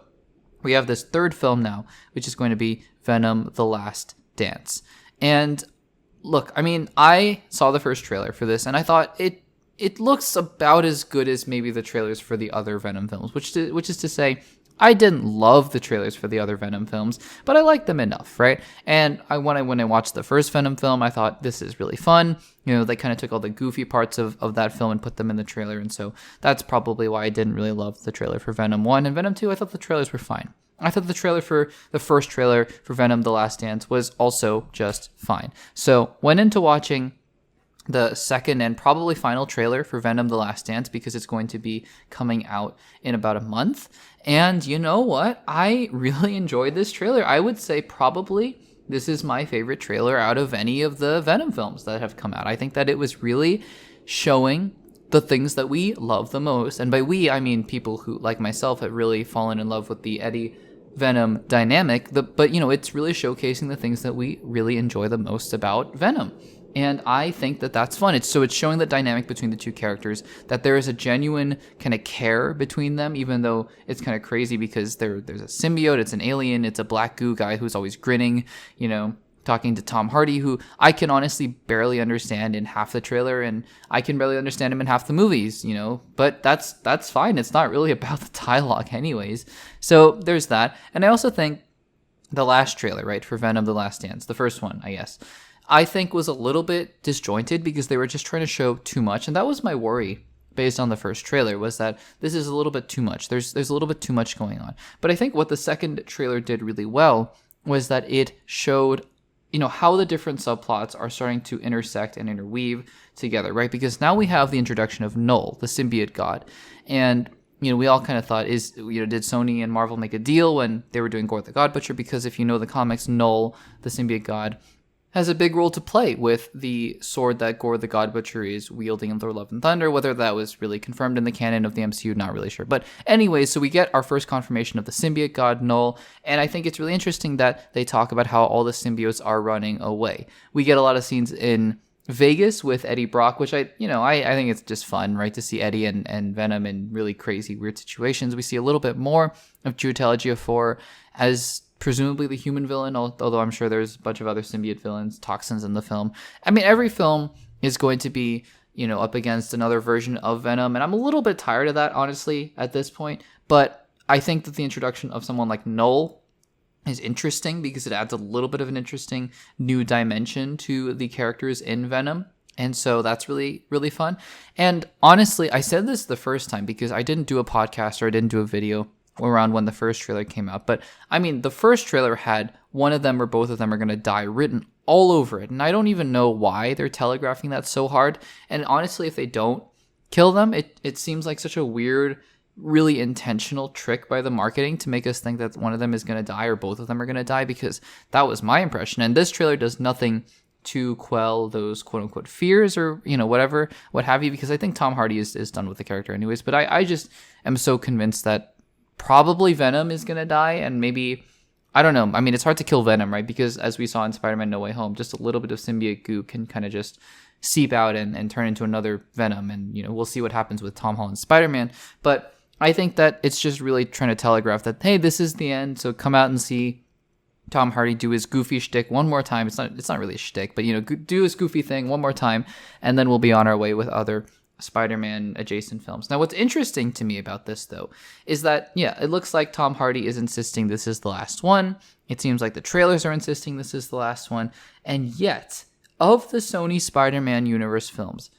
we have this third film now, which is going to be Venom: The Last Dance. And look, I mean, I saw the first trailer for this, and I thought it looks about as good as maybe the trailers for the other Venom films, which is to say, I didn't love the trailers for the other Venom films, but I liked them enough, right? And when I watched the first Venom film, I thought, this is really fun. You know, they kind of took all the goofy parts of that film and put them in the trailer, and so that's probably why I didn't really love the trailer for Venom 1. And Venom 2, I thought the trailers were fine. I thought the first trailer for Venom: The Last Dance was also just fine. So went into watching the second and probably final trailer for Venom: The Last Dance, because it's going to be coming out in about a month. And you know what? I really enjoyed this trailer. I would say probably this is my favorite trailer out of any of the Venom films that have come out. I think that it was really showing the things that we love the most. And by we, I mean people who, like myself, have really fallen in love with the Eddie Venom dynamic. But, you know, it's really showcasing the things that we really enjoy the most about Venom. And I think that that's fun. It's showing the dynamic between the two characters, that there is a genuine kind of care between them, even though it's kind of crazy because there's a symbiote, it's an alien, it's a black goo guy who's always grinning, you know, talking to Tom Hardy, who I can honestly barely understand in half the trailer, and I can barely understand him in half the movies, you know, but that's fine. It's not really about the dialogue anyways. So there's that. And I also think the last trailer, right, for Venom: The Last Dance, the first one, I guess, I think was a little bit disjointed because they were just trying to show too much. And that was my worry based on the first trailer, was that this is a little bit too much. There's a little bit too much going on. But I think what the second trailer did really well was that it showed, you know, how the different subplots are starting to intersect and interweave together, right? Because now we have the introduction of Null, the symbiote god. And, you know, we all kind of thought, did Sony and Marvel make a deal when they were doing Gore the God Butcher? Because if you know the comics, Null, the symbiote god, has a big role to play with the sword that Gore the God Butcher is wielding in Thor: Love and Thunder. Whether that was really confirmed in the canon of the MCU, not really sure. But anyway, so we get our first confirmation of the symbiote god, Null, and I think it's really interesting that they talk about how all the symbiotes are running away. We get a lot of scenes in Vegas with Eddie Brock, which I think it's just fun, right, to see Eddie and Venom in really crazy, weird situations. We see a little bit more of Chiwetel Ejiofor as presumably the human villain, although I'm sure there's a bunch of other symbiote villains, toxins in the film. I mean, every film is going to be, you know, up against another version of Venom, and I'm a little bit tired of that, honestly, at this point. But I think that the introduction of someone like Null is interesting because it adds a little bit of an interesting new dimension to the characters in Venom. And so that's really, really fun. And honestly, I said this the first time because I didn't do a podcast or I didn't do a video around when the first trailer came out. But I mean, the first trailer had one of them or both of them are going to die written all over it. And I don't even know why they're telegraphing that so hard. And honestly, if they don't kill them, it seems like such a weird, really intentional trick by the marketing to make us think that one of them is going to die or both of them are going to die, because that was my impression. And this trailer does nothing to quell those quote unquote fears or, you know, whatever, what have you, because I think Tom Hardy is done with the character anyways. But I just am so convinced that probably Venom is going to die, and maybe, I don't know. I mean, it's hard to kill Venom, right? Because as we saw in Spider-Man No Way Home, just a little bit of symbiote goo can kind of just seep out and turn into another Venom. And, you know, we'll see what happens with Tom Holland's Spider-Man. But I think that it's just really trying to telegraph that, hey, this is the end. So come out and see Tom Hardy do his goofy shtick one more time. It's not really a shtick, but, you know, do his goofy thing one more time, and then we'll be on our way with other Spider-Man adjacent films. Now, what's interesting to me about this, though, is that, yeah, it looks like Tom Hardy is insisting this is the last one. It seems like the trailers are insisting this is the last one. And yet, of the Sony Spider-Man universe films,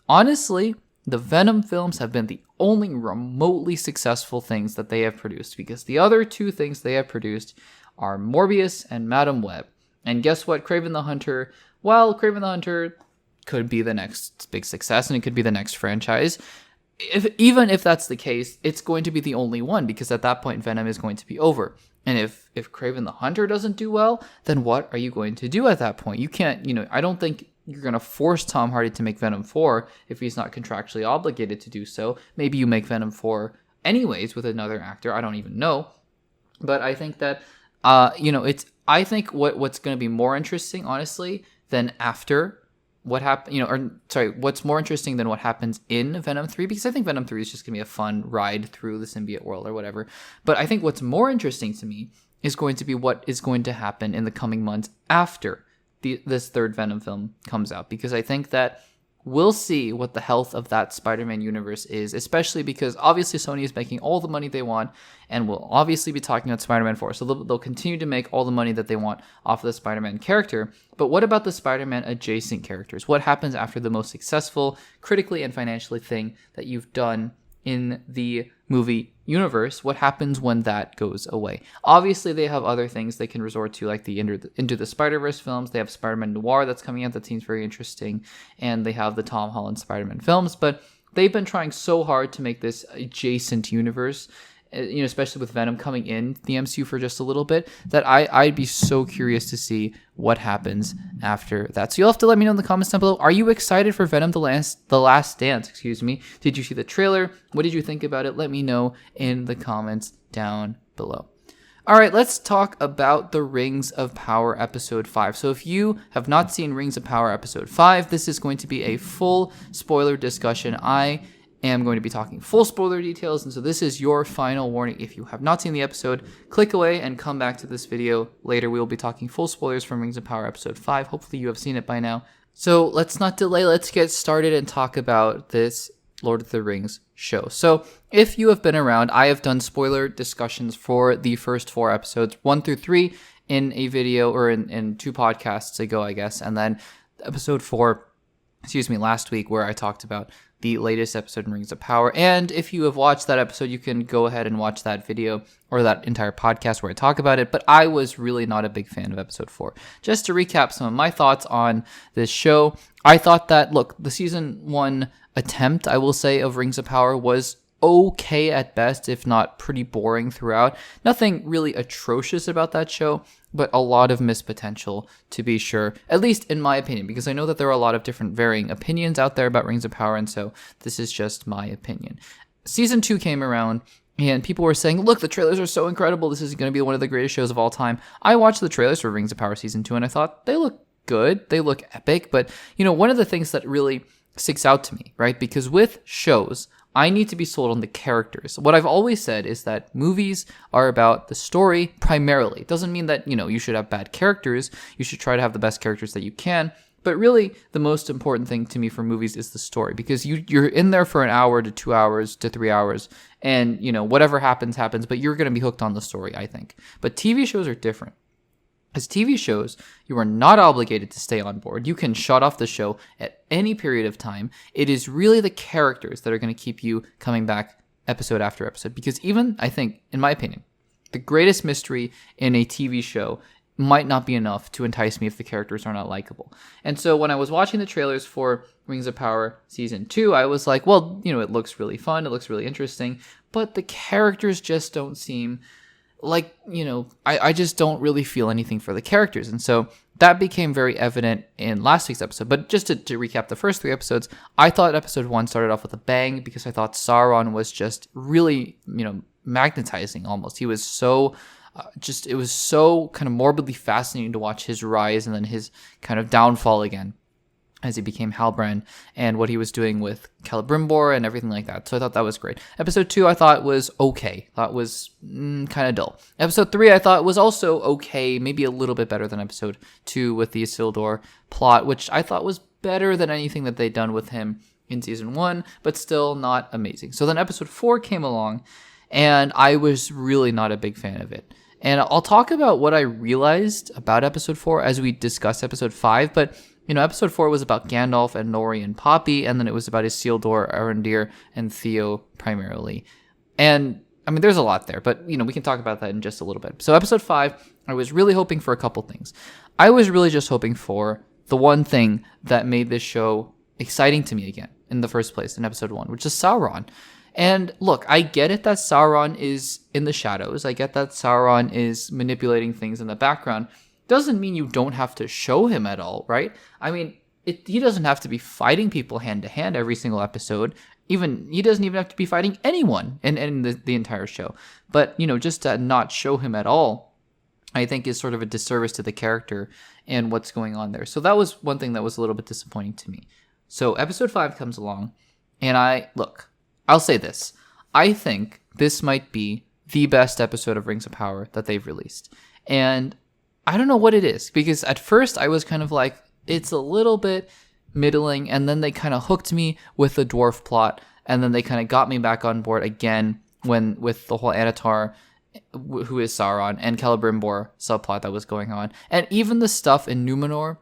honestly, the Venom films have been the only remotely successful things that they have produced, because the other two things they have produced are Morbius and Madam Web. And guess what? Kraven the Hunter, well, Kraven the Hunter could be the next big success, and it could be the next franchise. Even if that's the case, it's going to be the only one, because at that point Venom is going to be over. And if Kraven the Hunter doesn't do well, then what are you going to do at that point? You can't, you know, I don't think you're going to force Tom Hardy to make Venom 4 if he's not contractually obligated to do so. Maybe you make Venom 4 anyways with another actor. I don't even know. But I think that, I think what's going to be more interesting, honestly, than after what happened, what's more interesting than what happens in Venom 3, because I think Venom 3 is just going to be a fun ride through the symbiote world or whatever. But I think what's more interesting to me is going to be what is going to happen in the coming months after this third Venom film comes out, because I think that we'll see what the health of that Spider-Man universe is, especially because obviously Sony is making all the money they want, and we'll obviously be talking about Spider-Man 4. So they'll continue to make all the money that they want off of the Spider-Man character. But what about the Spider-Man adjacent characters? What happens after the most successful, critically and financially thing that you've done in the movie universe? What happens when that goes away? Obviously, they have other things they can resort to, like the Into the Spider-Verse films. They have Spider-Man Noir that's coming out that seems very interesting, and they have the Tom Holland Spider-Man films. But they've been trying so hard to make this adjacent universe, especially with Venom coming in the MCU for just a little bit, that I'd be so curious to see what happens after that. So you'll have to let me know in the comments down below. Are you excited for Venom: The Last Dance? Did you see the trailer? What did you think about it? Let me know in the comments down below. All right, let's talk about the Rings of Power Episode 5. So if you have not seen Rings of Power Episode 5, this is going to be a full spoiler discussion. I am going to be talking full spoiler details, and so this is your final warning. If you have not seen the episode, click away and come back to this video later. We will be talking full spoilers from Rings of Power Episode 5. Hopefully you have seen it by now. So let's not delay. Let's get started and talk about this Lord of the Rings show. So if you have been around, I have done spoiler discussions for the first 4 episodes, 1 through 3, in a video, or in 2 podcasts ago, I guess, and then episode 4, last week, where I talked about the latest episode in Rings of Power. And if you have watched that episode, you can go ahead and watch that video or that entire podcast where I talk about it. But I was really not a big fan of episode 4. Just to recap some of my thoughts on this show, I thought that, look, the season 1 attempt, I will say, of Rings of Power was okay at best, if not pretty boring throughout. Nothing really atrocious about that show, but a lot of missed potential, to be sure, at least in my opinion, because I know that there are a lot of different varying opinions out there about Rings of Power, and so this is just my opinion. Season 2 came around, and people were saying, look, the trailers are so incredible, this is going to be one of the greatest shows of all time. I watched the trailers for Rings of Power Season 2, and I thought, they look good, they look epic, but, one of the things that really sticks out to me, right, because with shows, I need to be sold on the characters. What I've always said is that movies are about the story primarily. It doesn't mean that, you should have bad characters. You should try to have the best characters that you can. But really, the most important thing to me for movies is the story, because you're in there for an hour to 2 hours to 3 hours, and, whatever happens, but you're going to be hooked on the story, I think. But TV shows are different. As TV shows, you are not obligated to stay on board. You can shut off the show at any period of time. It is really the characters that are going to keep you coming back episode after episode. Because even, I think, in my opinion, the greatest mystery in a TV show might not be enough to entice me if the characters are not likable. And so when I was watching the trailers for Rings of Power Season 2, I was like, well, it looks really fun. It looks really interesting. But the characters just don't seem like, I just don't really feel anything for the characters. And so that became very evident in last week's episode. But just to recap the first 3 episodes, I thought episode 1 started off with a bang, because I thought Sauron was just really, magnetizing almost. He was so, it was so kind of morbidly fascinating to watch his rise and then his kind of downfall again, as he became Halbrand, and what he was doing with Celebrimbor and everything like that. So I thought that was great. Episode 2 I thought was okay. Thought was kind of dull. Episode 3 I thought was also okay, maybe a little bit better than episode 2 with the Isildur plot, which I thought was better than anything that they'd done with him in season 1, but still not amazing. So then episode 4 came along, and I was really not a big fan of it. And I'll talk about what I realized about episode 4 as we discuss episode 5, but episode 4 was about Gandalf and Nori and Poppy, and then it was about Isildur, Arondir, and Theo primarily. And, there's a lot there, but, we can talk about that in just a little bit. So episode 5, I was really hoping for a couple things. I was really just hoping for the one thing that made this show exciting to me again in the first place in episode 1, which is Sauron. And look, I get it that Sauron is in the shadows. I get that Sauron is manipulating things in the background. Doesn't mean you don't have to show him at all, right? He doesn't have to be fighting people hand to hand every single episode. He doesn't even have to be fighting anyone in the entire show. But, just to not show him at all I think is sort of a disservice to the character and what's going on there. So that was one thing that was a little bit disappointing to me. So episode 5 comes along, and I'll say this. I think this might be the best episode of Rings of Power that they've released. And I don't know what it is, because at first I was kind of like, it's a little bit middling, and then they kind of hooked me with the dwarf plot, and then they kind of got me back on board again with the whole Anatar, who is Sauron, and Celebrimbor subplot that was going on. And even the stuff in Numenor,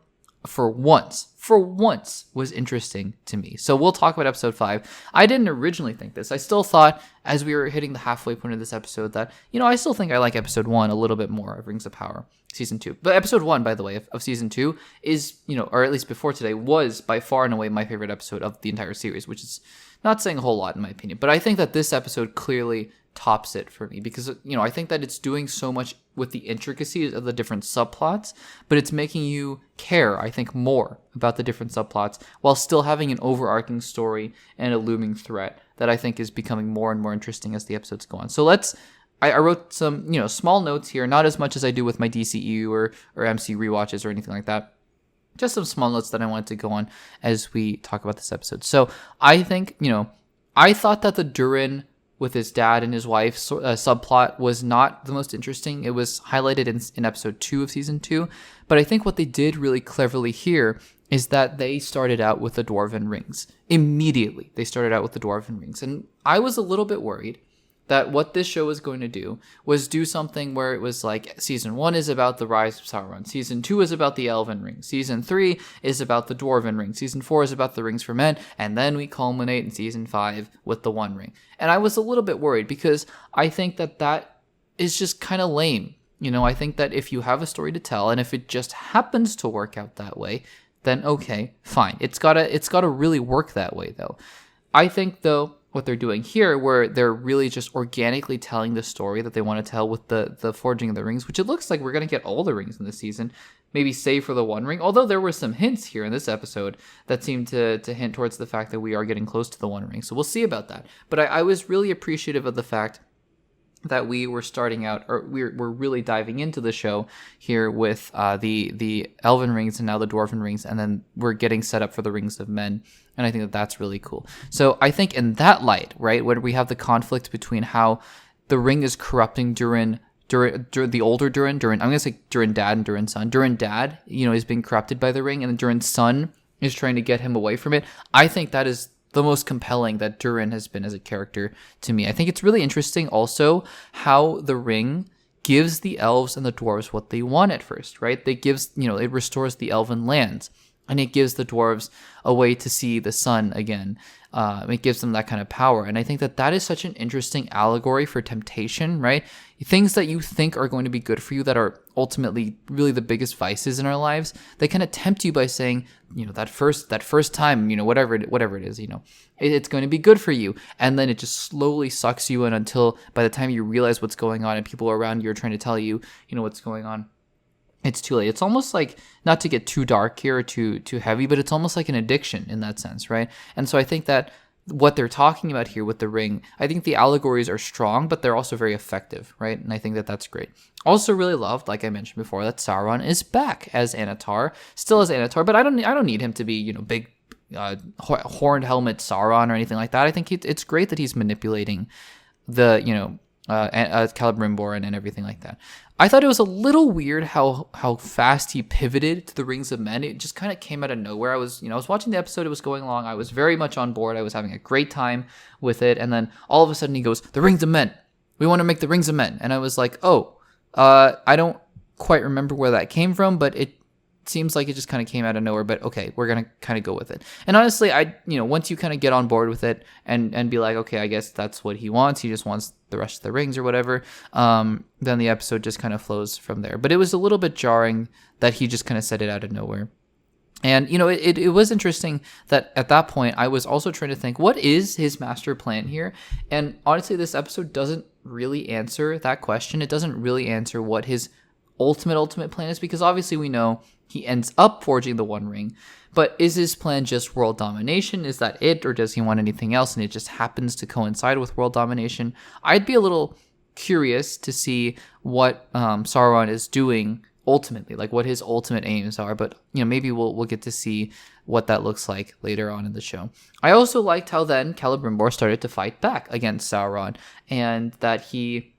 for once, was interesting to me. So we'll talk about episode 5. I didn't originally think this. I still thought, as we were hitting the halfway point of this episode, that, I still think I like episode 1 a little bit more of Rings of Power, season 2. But episode 1, by the way, of season 2 is, or at least before today, was by far and away my favorite episode of the entire series, which is not saying a whole lot in my opinion. But I think that this episode clearly tops it for me, because I think that it's doing so much with the intricacies of the different subplots, but it's making you care, I think, more about the different subplots while still having an overarching story and a looming threat that I think is becoming more and more interesting as the episodes go on. So I wrote some small notes here, not as much as I do with my DCU or MC rewatches or anything like that. Just some small notes that I wanted to go on as we talk about this episode. So I think, I thought that the Durin with his dad and his wife subplot was not the most interesting. It was highlighted in episode 2 of season 2. But I think what they did really cleverly here is that they started out with the Dwarven Rings. Immediately, they started out with the Dwarven Rings. And I was a little bit worried that what this show was going to do was do something where it was like, season 1 is about the rise of Sauron, season 2 is about the Elven Ring, season 3 is about the Dwarven Ring, season 4 is about the Rings for Men, and then we culminate in season 5 with the One Ring. And I was a little bit worried, because I think that is just kind of lame. I think that if you have a story to tell, and if it just happens to work out that way, then okay, fine. It's gotta really work that way, though. I think, though, what they're doing here, where they're really just organically telling the story that they want to tell with the Forging of the Rings, which it looks like we're going to get all the rings in this season, maybe save for the One Ring, although there were some hints here in this episode that seemed to hint towards the fact that we are getting close to the One Ring, so we'll see about that. But I was really appreciative of the fact that we were starting out, or we're really diving into the show here with the Elven Rings and now the Dwarven Rings, and then we're getting set up for the Rings of Men, and I think that that's really cool. So I think in that light, right, when we have the conflict between how the ring is corrupting Durin, the older Durin, I'm going to say Durin Dad and Durin Son. Durin Dad, is being corrupted by the ring, and then Durin Son is trying to get him away from it. I think that is the most compelling that Durin has been as a character to me. I think it's really interesting also how the ring gives the elves and the dwarves what they want at first, right? It restores the elven lands, and it gives the dwarves a way to see the sun again. It gives them that kind of power. And I think that is such an interesting allegory for temptation, right? Things that you think are going to be good for you that are ultimately really the biggest vices in our lives, they kind of tempt you by saying, that first time, whatever it is, it's going to be good for you. And then it just slowly sucks you in until by the time you realize what's going on and people around you are trying to tell you, what's going on, it's too late. It's almost like, not to get too dark here or too heavy, but it's almost like an addiction in that sense, right? And so I think that what they're talking about here with the ring, I think the allegories are strong, but they're also very effective, right? And I think that that's great. Also really loved, like I mentioned before, that Sauron is back as Anatar, still as Anatar, but I don't need him to be, big horned helmet Sauron or anything like that. I think it's great that he's manipulating the, Celebrimbor and everything like that. I thought it was a little weird how fast he pivoted to the Rings of Men. It just kind of came out of nowhere. I was watching the episode, it was going along. I was very much on board. I was having a great time with it. And then all of a sudden he goes, the Rings of Men. We want to make the Rings of Men. And I was like, I don't quite remember where that came from, but it seems like it just kind of came out of nowhere, but okay, we're going to kind of go with it. And honestly, once you kind of get on board with it and be like, okay, I guess that's what he wants. He just wants the rest of the rings or whatever. Then the episode just kind of flows from there. But it was a little bit jarring that he just kind of said it out of nowhere. And, it was interesting that at that point, I was also trying to think, what is his master plan here? And honestly, this episode doesn't really answer that question. It doesn't really answer what his ultimate plan is, because obviously we know he ends up forging the One Ring, but is his plan just world domination? Is that it, or does he want anything else and it just happens to coincide with world domination? I'd be a little curious to see what Sauron is doing ultimately, like what his ultimate aims are. But maybe we'll get to see what that looks like later on in the show. I also liked how then Celebrimbor started to fight back against Sauron, and that he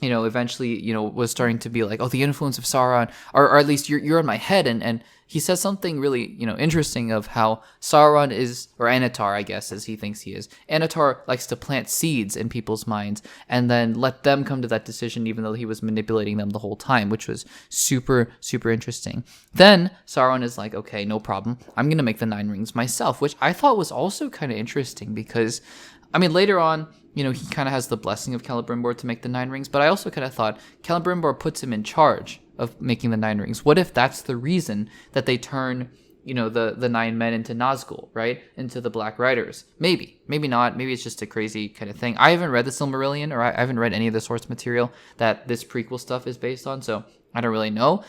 eventually, was starting to be like, oh, the influence of Sauron, or at least you're in my head. And he says something really, interesting of how Sauron is, or Anatar, I guess, as he thinks he is. Anatar likes to plant seeds in people's minds and then let them come to that decision, even though he was manipulating them the whole time, which was super, super interesting. Then Sauron is like, okay, no problem. I'm going to make the Nine Rings myself, which I thought was also kind of interesting because, later on, he kind of has the blessing of Celebrimbor to make the Nine Rings, but I also kind of thought Celebrimbor puts him in charge of making the Nine Rings. What if that's the reason that they turn, the nine men into Nazgul, right? Into the Black Riders? Maybe not. Maybe it's just a crazy kind of thing. I haven't read the Silmarillion, or I haven't read any of the source material that this prequel stuff is based on, so I don't really know.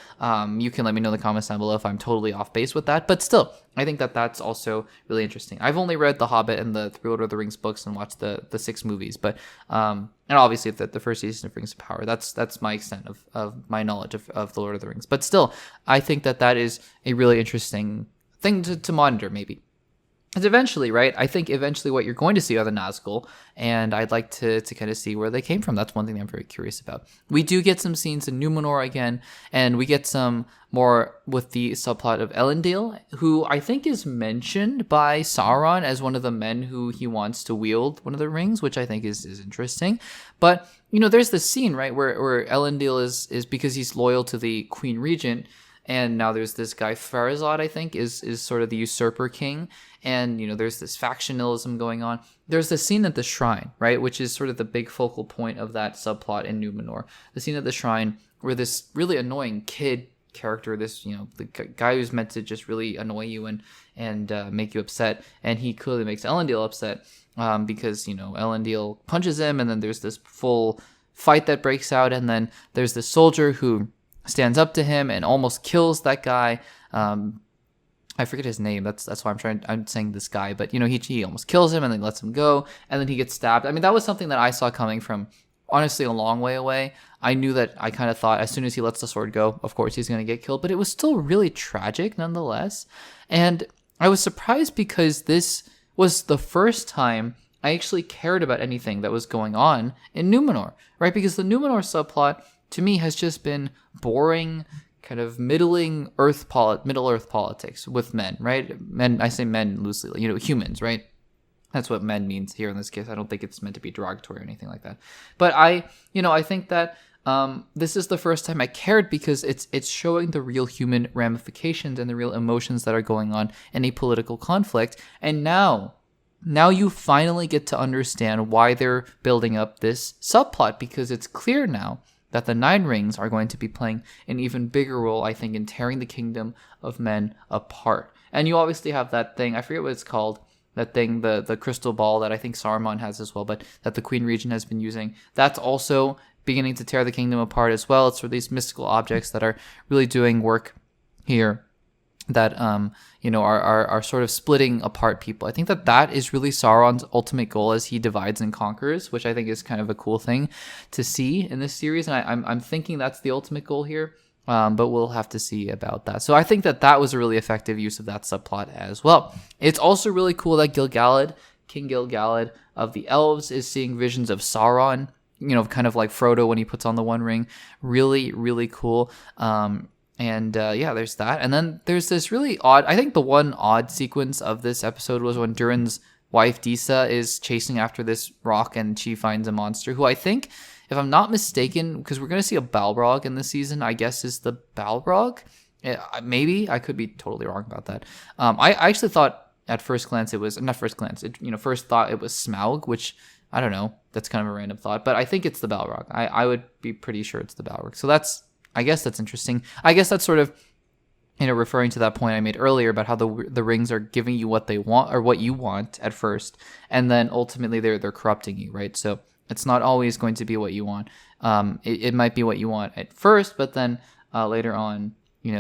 You can let me know in the comments down below if I'm totally off base with that. But still, I think that that's also really interesting. I've only read The Hobbit and the Three Lord of the Rings books and watched the 6 movies. But and obviously the first season of Rings of Power. That's my extent of my knowledge of The Lord of the Rings. But still, I think that is a really interesting thing to monitor, maybe. Because eventually, right, I think eventually what you're going to see are the Nazgul, and I'd like to kind of see where they came from. That's one thing I'm very curious about. We do get some scenes in Numenor again, and we get some more with the subplot of Elendil, who I think is mentioned by Sauron as one of the men who he wants to wield one of the rings, which I think is interesting. But, there's this scene, right, where Elendil is because he's loyal to the Queen Regent. And now there's this guy, Pharazôn, I think, is sort of the usurper king. And, there's this factionalism going on. There's the scene at the shrine, right, which is sort of the big focal point of that subplot in Numenor. The scene at the shrine where this really annoying kid character, this, the guy who's meant to just really annoy you and make you upset. And he clearly makes Elendil upset because, Elendil punches him. And then there's this full fight that breaks out. And then there's this soldier who stands up to him and almost kills that guy. I forget his name. That's why I'm saying this guy. But, he almost kills him and then lets him go. And then he gets stabbed. That was something that I saw coming from, honestly, a long way away. I knew that. I kind of thought as soon as he lets the sword go, of course, he's going to get killed. But it was still really tragic nonetheless. And I was surprised because this was the first time I actually cared about anything that was going on in Numenor, right? Because the Numenor subplot, to me, has just been boring, kind of middling Middle Earth politics with men, right? Men, I say men loosely, humans, right? That's what men means here in this case. I don't think it's meant to be derogatory or anything like that. But I think that this is the first time I cared because it's showing the real human ramifications and the real emotions that are going on in a political conflict. And now you finally get to understand why they're building up this subplot, because it's clear now that the Nine Rings are going to be playing an even bigger role, I think, in tearing the kingdom of men apart. And you obviously have that thing, I forget what it's called, that thing, the crystal ball that I think Saruman has as well, but that the Queen Regent has been using. That's also beginning to tear the kingdom apart as well. It's for these mystical objects that are really doing work here that are sort of splitting apart people. I think that is really Sauron's ultimate goal as he divides and conquers, which I think is kind of a cool thing to see in this series. And I'm thinking that's the ultimate goal here, but we'll have to see about that. So I think that was a really effective use of that subplot as well. It's also really cool that King Gil-galad of the elves, is seeing visions of Sauron, kind of like Frodo when he puts on the One Ring. Really, really cool. There's that. And then there's this really odd, I think the one odd sequence of this episode was when Durin's wife Disa is chasing after this rock and she finds a monster who I think, if I'm not mistaken, because we're going to see a Balrog in this season, I guess is the Balrog. Maybe. I could be totally wrong about that. I actually thought at first glance it was, not first glance, first thought it was Smaug, which I don't know. That's kind of a random thought, but I think it's the Balrog. I would be pretty sure it's the Balrog. So I guess that's interesting. I guess that's sort of, referring to that point I made earlier about how the rings are giving you what they want or what you want at first, and then ultimately they're corrupting you, right? So it's not always going to be what you want. It might be what you want at first, but then later on,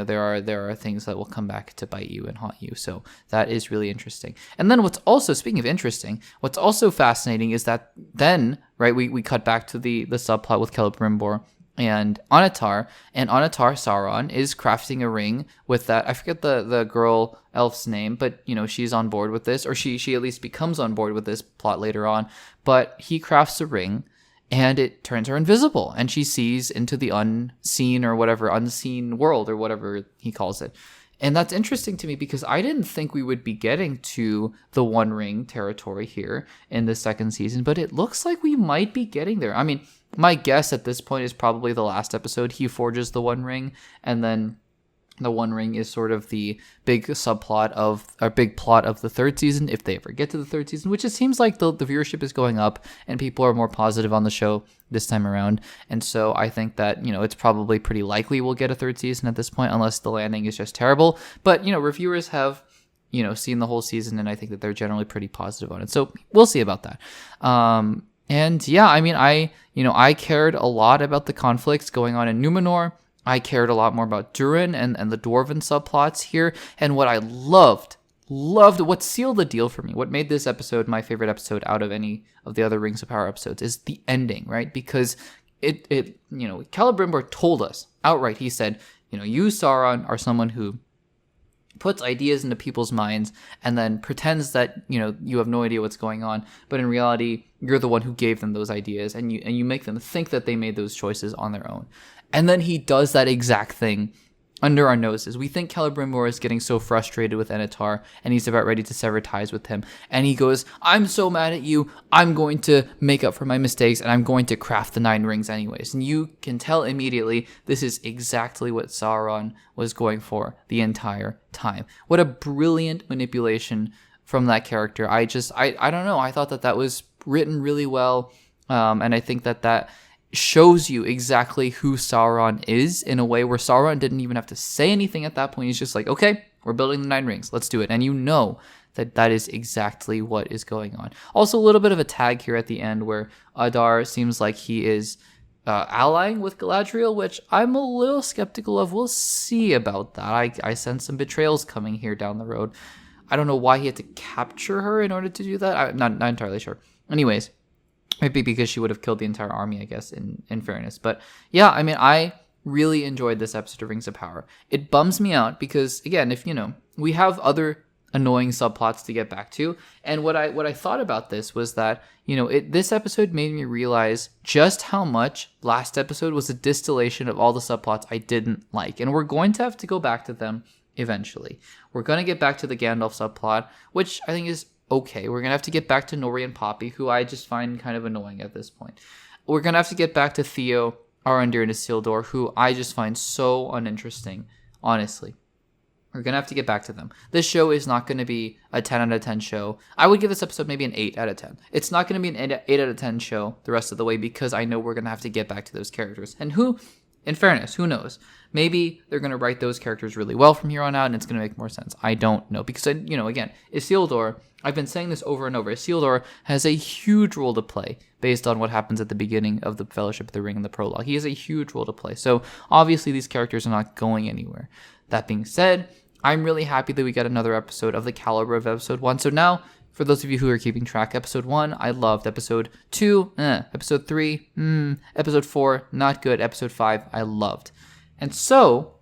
there are things that will come back to bite you and haunt you. So that is really interesting. And then what's also, speaking of interesting, what's also fascinating is that then, right, we cut back to the subplot with Celebrimbor and Anatar Sauron is crafting a ring with that, I forget the girl elf's name, but she's on board with this, or she at least becomes on board with this plot later on. But he crafts a ring and it turns her invisible, and she sees into the unseen world, or whatever he calls it. And that's interesting to me because I didn't think we would be getting to the One Ring territory here in the second season, but it looks like we might be getting there. I mean, my guess at this point is probably the last episode he forges the One Ring, and then the One Ring is sort of the big plot of the third season, if they ever get to the third season, which it seems like the viewership is going up and people are more positive on the show this time around. And so I think that, it's probably pretty likely we'll get a third season at this point, unless the landing is just terrible. But, reviewers have, seen the whole season, and I think that they're generally pretty positive on it. So we'll see about that. And yeah, I mean, I cared a lot about the conflicts going on in Numenor. I cared a lot more about Durin and the Dwarven subplots here. And what I loved, what sealed the deal for me, what made this episode my favorite episode out of any of the other Rings of Power episodes, is the ending, right? Because it Celebrimbor told us outright, he said, you, Sauron, are someone who puts ideas into people's minds and then pretends that, you have no idea what's going on. But in reality, you're the one who gave them those ideas, and you make them think that they made those choices on their own. And then he does that exact thing under our noses. We think Celebrimbor is getting so frustrated with Anatar, and he's about ready to sever ties with him. And he goes, I'm so mad at you, I'm going to make up for my mistakes, and I'm going to craft the 9 rings anyways. And you can tell immediately this is exactly what Sauron was going for the entire time. What a brilliant manipulation from that character. I don't know. I thought that was written really well, and I think that shows you exactly who Sauron is in a way where Sauron didn't even have to say anything at that point. He's just like, okay, we're building the 9 rings, let's do it. And that is exactly what is going on. Also, a little bit of a tag here at the end where Adar seems like he is allying with Galadriel, which I'm a little skeptical of. We'll see about that. I sense some betrayals coming here down the road. I don't know why he had to capture her in order to do that. I'm not entirely sure. Anyways, maybe because she would have killed the entire army, I guess, in fairness. But yeah, I mean, I really enjoyed this episode of Rings of Power. It bums me out because, again, if, we have other annoying subplots to get back to. And what I thought about this was that, this episode made me realize just how much last episode was a distillation of all the subplots I didn't like. And we're going to have to go back to them eventually. We're going to get back to the Gandalf subplot, which I think is okay. We're going to have to get back to Nori and Poppy, who I just find kind of annoying at this point. We're going to have to get back to Theo, Arondir, and Isildur, who I just find so uninteresting, honestly. We're going to have to get back to them. This show is not going to be a 10 out of 10 show. I would give this episode maybe an 8 out of 10. It's not going to be an 8 out of 10 show the rest of the way because I know we're going to have to get back to those characters. And in fairness, who knows? Maybe they're going to write those characters really well from here on out and it's going to make more sense. I don't know. Because, again, Isildur, I've been saying this over and over, Isildur has a huge role to play based on what happens at the beginning of the Fellowship of the Ring in the prologue. He has a huge role to play. So, obviously, these characters are not going anywhere. That being said, I'm really happy that we got another episode of the caliber of episode 1. So now, for those of you who are keeping track, episode 1, I loved. Episode 2, episode 3, episode 4, not good. Episode 5, I loved. And so,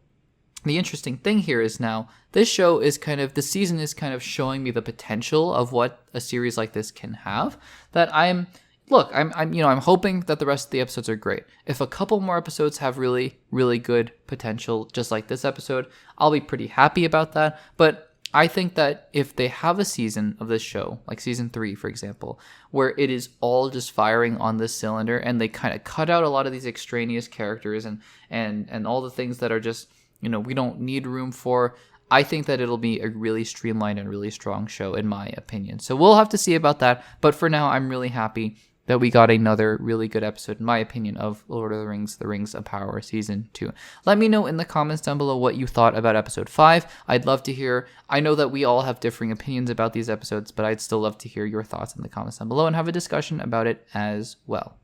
the interesting thing here is now, this show is the season is kind of showing me the potential of what a series like this can have. That I'm hoping that the rest of the episodes are great. If a couple more episodes have really, really good potential, just like this episode, I'll be pretty happy about that. But I think that if they have a season of this show, like season 3, for example, where it is all just firing on this cylinder and they kind of cut out a lot of these extraneous characters and all the things that are just, we don't need room for, I think that it'll be a really streamlined and really strong show, in my opinion. So we'll have to see about that. But for now, I'm really happy that we got another really good episode, in my opinion, of Lord of the Rings of Power Season 2. Let me know in the comments down below what you thought about Episode 5. I'd love to hear. I know that we all have differing opinions about these episodes, but I'd still love to hear your thoughts in the comments down below and have a discussion about it as well.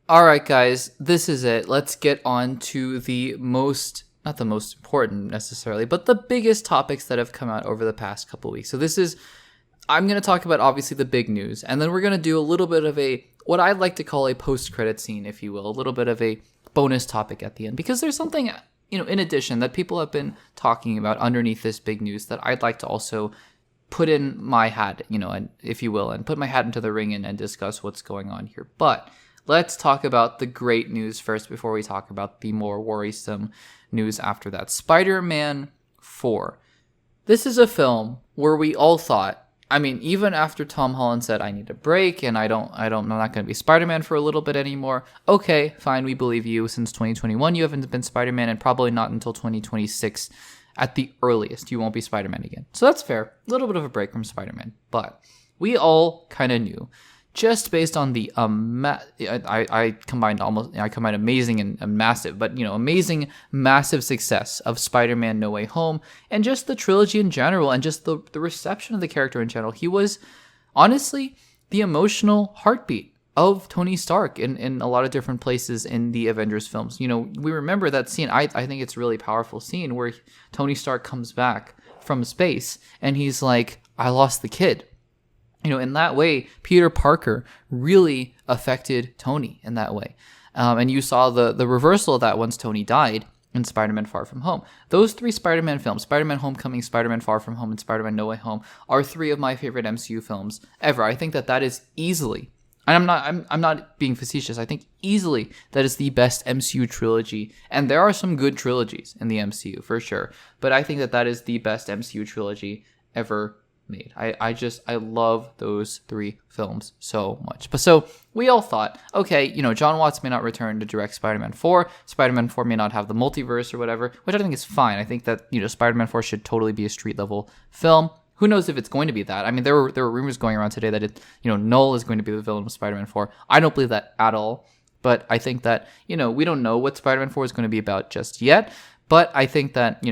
All right, guys, this is it. Let's get on to the most not the most important necessarily, but the biggest topics that have come out over the past couple weeks. So I'm going to talk about obviously the big news, and then we're going to do a little bit of what I'd like to call a post-credit scene, if you will, a little bit of a bonus topic at the end, because there's something, in addition that people have been talking about underneath this big news that I'd like to also put in my hat, and if you will, and put my hat into the ring and discuss what's going on here. But let's talk about the great news first before we talk about the more worrisome news after that. Spider-Man 4. This is a film where we all thought, even after Tom Holland said, I need a break and I'm not going to be Spider-Man for a little bit anymore. Okay, fine, we believe you. Since 2021, you haven't been Spider-Man, and probably not until 2026 at the earliest. You won't be Spider-Man again. So that's fair. A little bit of a break from Spider-Man. But we all kind of knew, just based on the I combined amazing and massive, but amazing massive success of Spider-Man No Way Home, and just the trilogy in general, and just the reception of the character in general. He was honestly the emotional heartbeat of Tony Stark in a lot of different places in the Avengers films. We remember that scene. I think it's a really powerful scene where Tony Stark comes back from space and he's like, I lost the kid. In that way, Peter Parker really affected Tony in that way. And you saw the reversal of that once Tony died in Spider-Man Far From Home. Those 3 Spider-Man films, Spider-Man Homecoming, Spider-Man Far From Home, and Spider-Man No Way Home, are 3 of my favorite MCU films ever. I think that is easily, and I'm not being facetious, I think easily that is the best MCU trilogy. And there are some good trilogies in the MCU, for sure. But I think that is the best MCU trilogy ever made. I love those 3 films so much. But so we all thought, okay, John Watts may not return to direct Spider-Man 4. Spider-Man 4 may not have the multiverse or whatever, which I think is fine. I think that, Spider-Man 4 should totally be a street level film. Who knows if it's going to be that? There were rumors going around today that Null is going to be the villain of Spider-Man 4. I don't believe that at all. But I think that, we don't know what Spider-Man 4 is going to be about just yet. But I think that,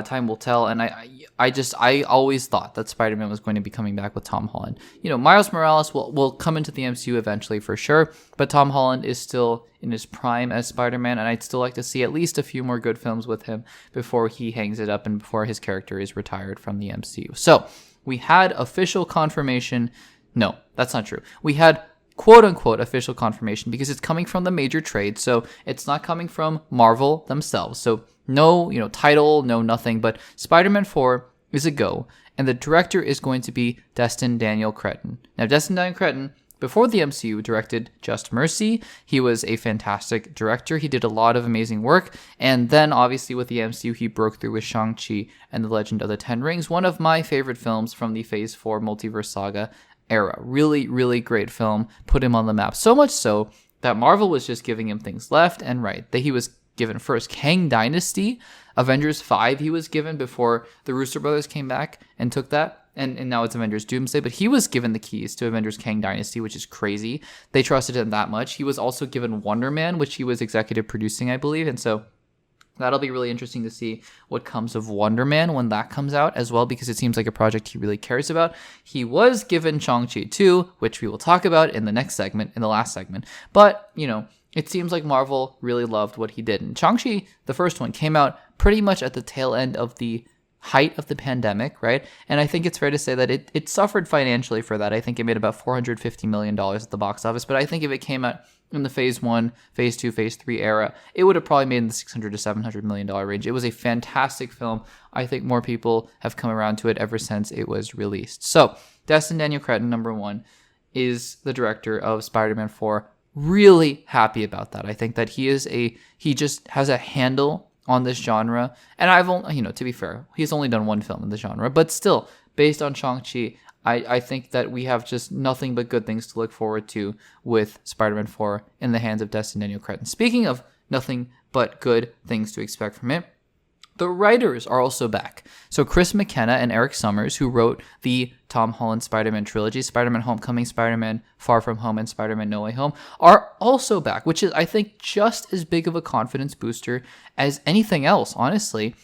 time will tell, and I always thought that Spider-Man was going to be coming back with Tom Holland. Miles Morales will come into the MCU eventually for sure, but Tom Holland is still in his prime as Spider-Man, and I'd still like to see at least a few more good films with him before he hangs it up and before his character is retired from the MCU. So we had official confirmation. No, that's not true. We had quote-unquote official confirmation because it's coming from the major trade, so it's not coming from Marvel themselves. So no, title, no nothing, but Spider-Man 4 is a go, and the director is going to be Destin Daniel Cretton. Now, Destin Daniel Cretton, before the MCU, directed Just Mercy. He was a fantastic director. He did a lot of amazing work, and then obviously with the MCU, he broke through with Shang-Chi and the Legend of the Ten Rings, one of my favorite films from the Phase 4 multiverse saga era. Really, really great film. Put him on the map. So much so that Marvel was just giving him things left and right. That he was given first Kang Dynasty, Avengers 5 he was given before the Russo brothers came back and took that. And now it's Avengers Doomsday. But he was given the keys to Avengers Kang Dynasty, which is crazy. They trusted him that much. He was also given Wonder Man, which he was executive producing, I believe. And so that'll be really interesting to see what comes of Wonder Man when that comes out as well, because it seems like a project he really cares about. He was given Shang-Chi 2, which we will talk about in the next segment, in the last segment. But, it seems like Marvel really loved what he did. And Shang-Chi, the first one, came out pretty much at the tail end of the height of the pandemic, right? And I think it's fair to say that it suffered financially for that. I think it made about $450 million at the box office. But I think if it came out in the Phase 1, Phase 2, Phase 3 era, it would have probably made in the $600 to $700 million range. It was a fantastic film. I think more people have come around to it ever since it was released. So, Destin Daniel Cretton, number 1, is the director of Spider-Man 4. Really happy about that. I think that he just has a handle on this genre. And I've only, to be fair, he's only done 1 film in the genre, but still, based on Shang-Chi, I think that we have just nothing but good things to look forward to with Spider-Man 4 in the hands of Destin Daniel Cretton. Speaking of nothing but good things to expect from it, the writers are also back. So Chris McKenna and Eric Summers, who wrote the Tom Holland Spider-Man trilogy, Spider-Man Homecoming, Spider-Man Far From Home, and Spider-Man No Way Home, are also back, which is, I think, just as big of a confidence booster as anything else, honestly.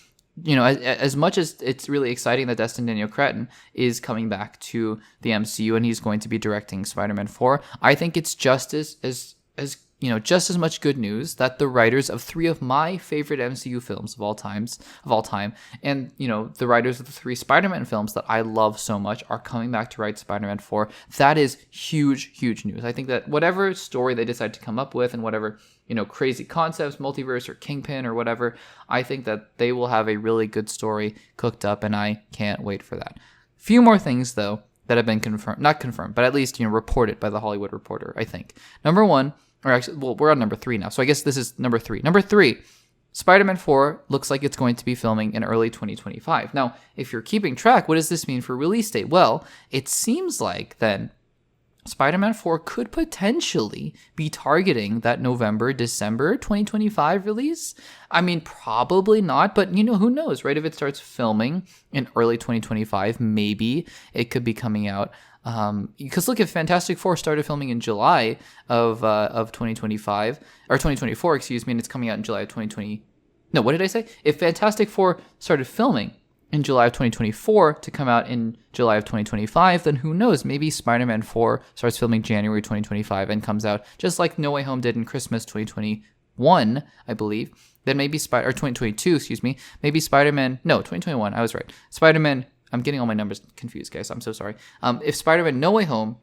As much as it's really exciting that Destin Daniel Cretton is coming back to the MCU and he's going to be directing Spider-Man 4, I think it's just as just as much good news that the writers of 3 of my favorite MCU films of all time, and the writers of the 3 Spider-Man films that I love so much are coming back to write Spider-Man 4. That is huge news. I think that whatever story they decide to come up with and whatever crazy concepts, multiverse or Kingpin or whatever, I think that they will have a really good story cooked up, and I can't wait for that. Few more things though that have been not confirmed, but at least reported by the Hollywood Reporter, I think. Number 1, or actually, well, we're on number 3 now, so I guess this is number 3. Number 3, Spider-Man 4 looks like it's going to be filming in early 2025. Now, if you're keeping track, what does this mean for release date? Well, it seems like then Spider-Man 4 could potentially be targeting that November-December 2025 release. I mean, probably not, but who knows, right? If it starts filming in early 2025, maybe it could be coming out. Because look, if Fantastic Four started filming in July of 2025, or 2024, excuse me, and it's coming out in July of 2020. No, what did I say? If Fantastic Four started filming in July of 2024 to come out in July of 2025, then who knows? Maybe Spider-Man 4 starts filming January 2025 and comes out just like No Way Home did in Christmas 2021, I believe. Then maybe or 2022, excuse me. Maybe Spider-Man, no, 2021, I was right. Spider-Man, I'm getting all my numbers confused, guys. I'm so sorry. If Spider-Man No Way Home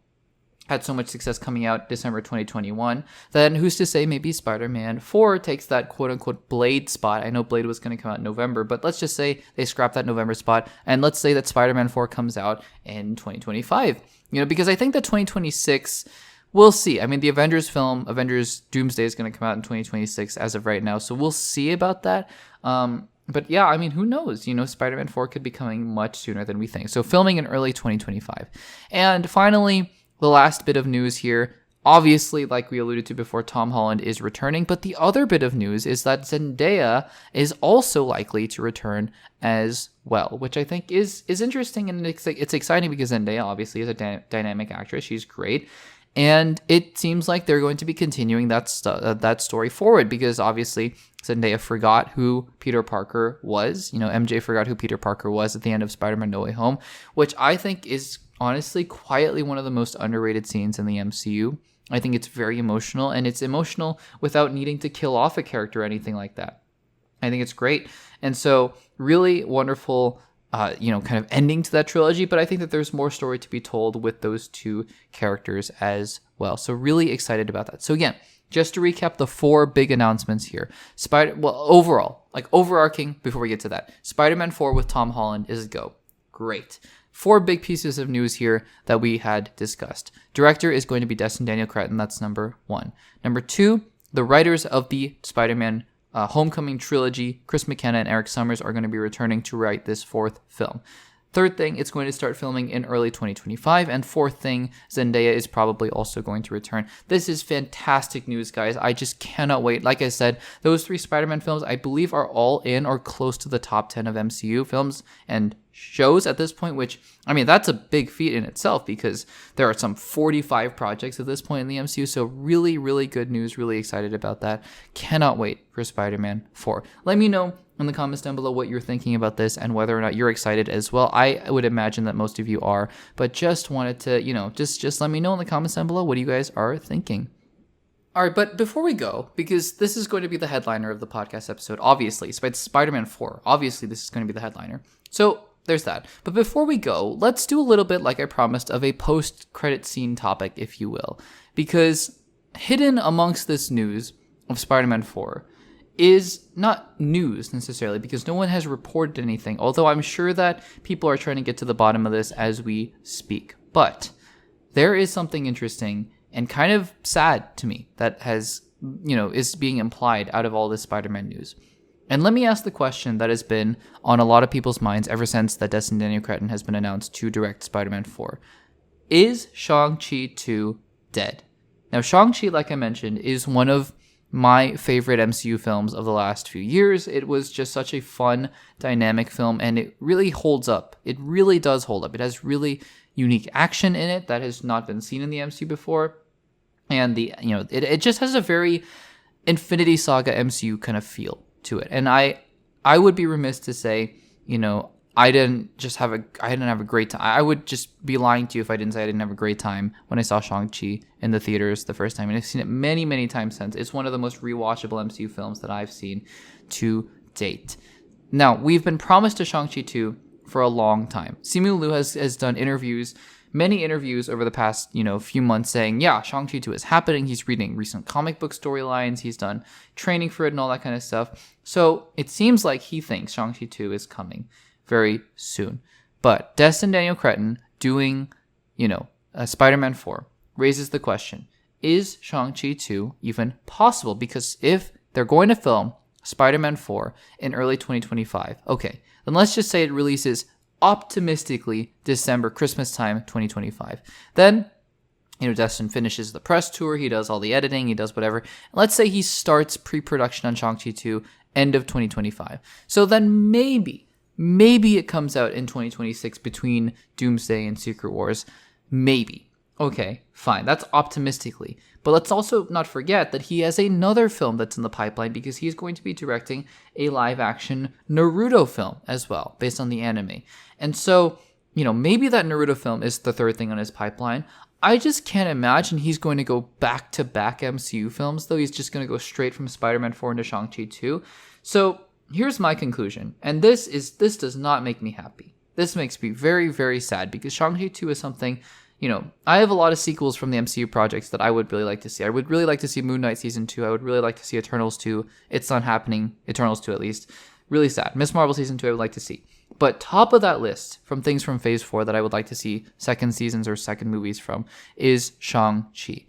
had so much success coming out December 2021, then who's to say maybe Spider-Man 4 takes that quote-unquote Blade spot. I know Blade was going to come out in November, but let's just say they scrap that November spot, and let's say that Spider-Man 4 comes out in 2025. Because I think that 2026, we'll see. I mean, the Avengers film, Avengers Doomsday, is going to come out in 2026 as of right now, so we'll see about that. But yeah, I mean, who knows? Spider-Man 4 could be coming much sooner than we think. So filming in early 2025. And finally, the last bit of news here, obviously, like we alluded to before, Tom Holland is returning, but the other bit of news is that Zendaya is also likely to return as well, which I think is interesting, and it's exciting because Zendaya obviously is a dynamic actress. She's great. And it seems like they're going to be continuing that story forward, because obviously Zendaya forgot who Peter Parker was. MJ forgot who Peter Parker was at the end of Spider-Man No Way Home, which I think is honestly quietly one of the most underrated scenes in the MCU. I think it's very emotional, and it's emotional without needing to kill off a character or anything like that. I think it's great. And so really wonderful kind of ending to that trilogy, but I think that there's more story to be told with those 2 characters as well. So really excited about that. So again, just to recap the 4 big announcements here. Overall, overarching, before we get to that, Spider-Man 4 with Tom Holland is a go. Great. 4 big pieces of news here that we had discussed. Director is going to be Destin Daniel Cretton. That's number 1. Number 2, the writers of the Spider-Man Homecoming trilogy, Chris McKenna and Eric Summers, are going to be returning to write this 4th film. Third thing, it's going to start filming in early 2025. And fourth thing, Zendaya is probably also going to return. This is fantastic news, guys. I just cannot wait. Like I said, those 3 Spider-Man films, I believe, are all in or close to the top 10 of MCU films and shows at this point, which, I mean, that's a big feat in itself, because there are some 45 projects at this point in the MCU. So really, really good news. Really excited about that. Cannot wait for Spider-Man 4. Let me know in the comments down below what you're thinking about this and whether or not you're excited as well. I would imagine that most of you are, but just wanted to, just let me know in the comments down below what you guys are thinking. All right, but before we go, because this is going to be the headliner of the podcast episode, obviously, it's Spider-Man 4. Obviously, this is going to be the headliner. So there's that. But before we go, let's do a little bit, like I promised, of a post-credit scene topic, if you will. Because hidden amongst this news of Spider-Man 4 is not news necessarily, because no one has reported anything, although I'm sure that people are trying to get to the bottom of this as we speak. But there is something interesting and kind of sad to me that has, is being implied out of all this Spider-Man news. And let me ask the question that has been on a lot of people's minds ever since that Destin Daniel Cretton has been announced to direct Spider-Man 4. Is Shang-Chi 2 dead? Now, Shang-Chi, like I mentioned, is one of my favorite MCU films of the last few years. It was just such a fun, dynamic film, and it really holds up. It really does hold up. It has really unique action in it that has not been seen in the MCU before. And it just has a very Infinity Saga MCU kind of feel to it. And I would be remiss to say, I didn't have a great time. I would just be lying to you if I didn't say I didn't have a great time when I saw Shang-Chi in the theaters the first time. And I've seen it many, many times since. It's one of the most rewatchable MCU films that I've seen to date. Now, we've been promised a Shang-Chi 2 for a long time. Simu Liu has done many interviews over the past, few months saying, yeah, Shang-Chi 2 is happening. He's reading recent comic book storylines. He's done training for it and all that kind of stuff. So it seems like he thinks Shang-Chi 2 is coming very soon. But Destin Daniel Cretton doing, Spider-Man 4 raises the question, is Shang-Chi 2 even possible? Because if they're going to film Spider-Man 4 in early 2025, okay, then let's just say it releases optimistically December, Christmas time, 2025. Then, Destin finishes the press tour, he does all the editing, he does whatever. Let's say he starts pre-production on Shang-Chi 2 end of 2025. So then maybe it comes out in 2026 between Doomsday and Secret Wars. Maybe. Okay, fine. That's optimistically. But let's also not forget that he has another film that's in the pipeline because he's going to be directing a live-action Naruto film as well, based on the anime. And so, maybe that Naruto film is the third thing on his pipeline. I just can't imagine he's going to go back-to-back MCU films, though. He's just going to go straight from Spider-Man 4 into Shang-Chi 2. So here's my conclusion, and this does not make me happy. This makes me very, very sad because Shang-Chi 2 is something, I have a lot of sequels from the MCU projects that I would really like to see. I would really like to see Moon Knight Season 2. I would really like to see Eternals 2. It's not happening. Eternals 2 at least. Really sad. Miss Marvel Season 2 I would like to see. But top of that list from things from Phase 4 that I would like to see second seasons or second movies from is Shang-Chi.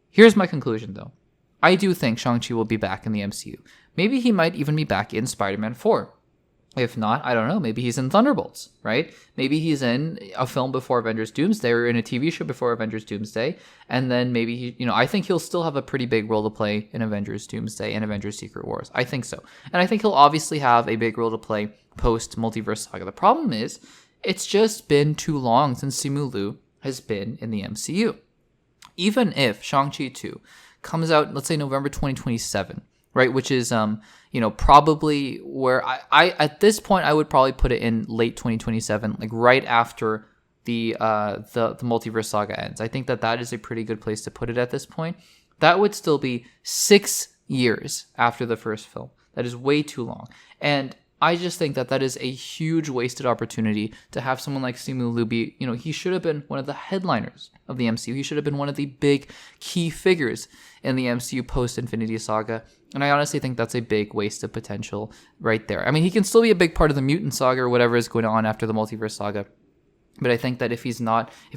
Here's my conclusion though. I do think Shang-Chi will be back in the MCU. Maybe he might even be back in Spider-Man 4. If not, I don't know. Maybe he's in Thunderbolts, right? Maybe he's in a film before Avengers Doomsday or in a TV show before Avengers Doomsday. And then maybe, I think he'll still have a pretty big role to play in Avengers Doomsday and Avengers Secret Wars. I think so. And I think he'll obviously have a big role to play post Multiverse Saga. The problem is, it's just been too long since Simu Liu has been in the MCU. Even if Shang-Chi 2 comes out, let's say November 2027, right? Which is, probably where I at this point, I would probably put it in late 2027, like right after the Multiverse Saga ends. I think that is a pretty good place to put it at this point. That would still be 6 years after the first film. That is way too long. And I just think that is a huge wasted opportunity to have someone like Simu Liu be, he should have been one of the headliners of the MCU. He should have been one of the big key figures in the MCU post-Infinity Saga. And I honestly think that's a big waste of potential right there. I mean, he can still be a big part of the Mutant Saga or whatever is going on after the Multiverse Saga. But I think that if he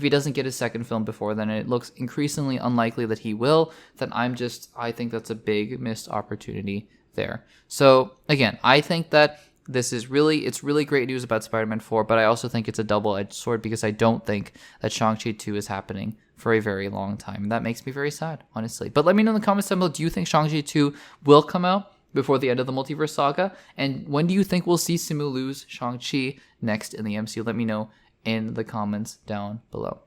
doesn't get his second film before then, and it looks increasingly unlikely that he will, then I think that's a big missed opportunity there. So again, I think that it's really great news about Spider-Man 4, but I also think it's a double-edged sword because I don't think that Shang-Chi 2 is happening for a very long time. And that makes me very sad, honestly. But let me know in the comments down below, do you think Shang-Chi 2 will come out before the end of the Multiverse Saga? And when do you think we'll see Simu Liu's Shang-Chi next in the MCU? Let me know in the comments down below.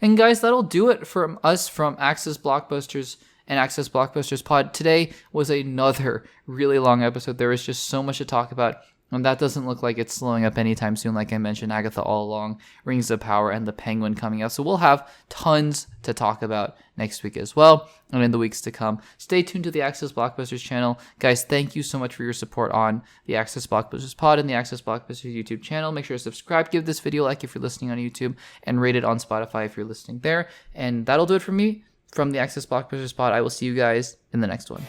And guys, that'll do it from us from Access Blockbusters and Access Blockbusters Pod. Today was another really long episode. There was just so much to talk about. And that doesn't look like it's slowing up anytime soon. Like I mentioned, Agatha All Along, Rings of Power, and The Penguin coming out. So we'll have tons to talk about next week as well, and in the weeks to come. Stay tuned to the Access Blockbusters channel. Guys, thank you so much for your support on the Access Blockbusters Pod and the Access Blockbusters YouTube channel. Make sure to subscribe, give this video a like if you're listening on YouTube, and rate it on Spotify if you're listening there. And that'll do it for me from the Access Blockbusters Pod. I will see you guys in the next one.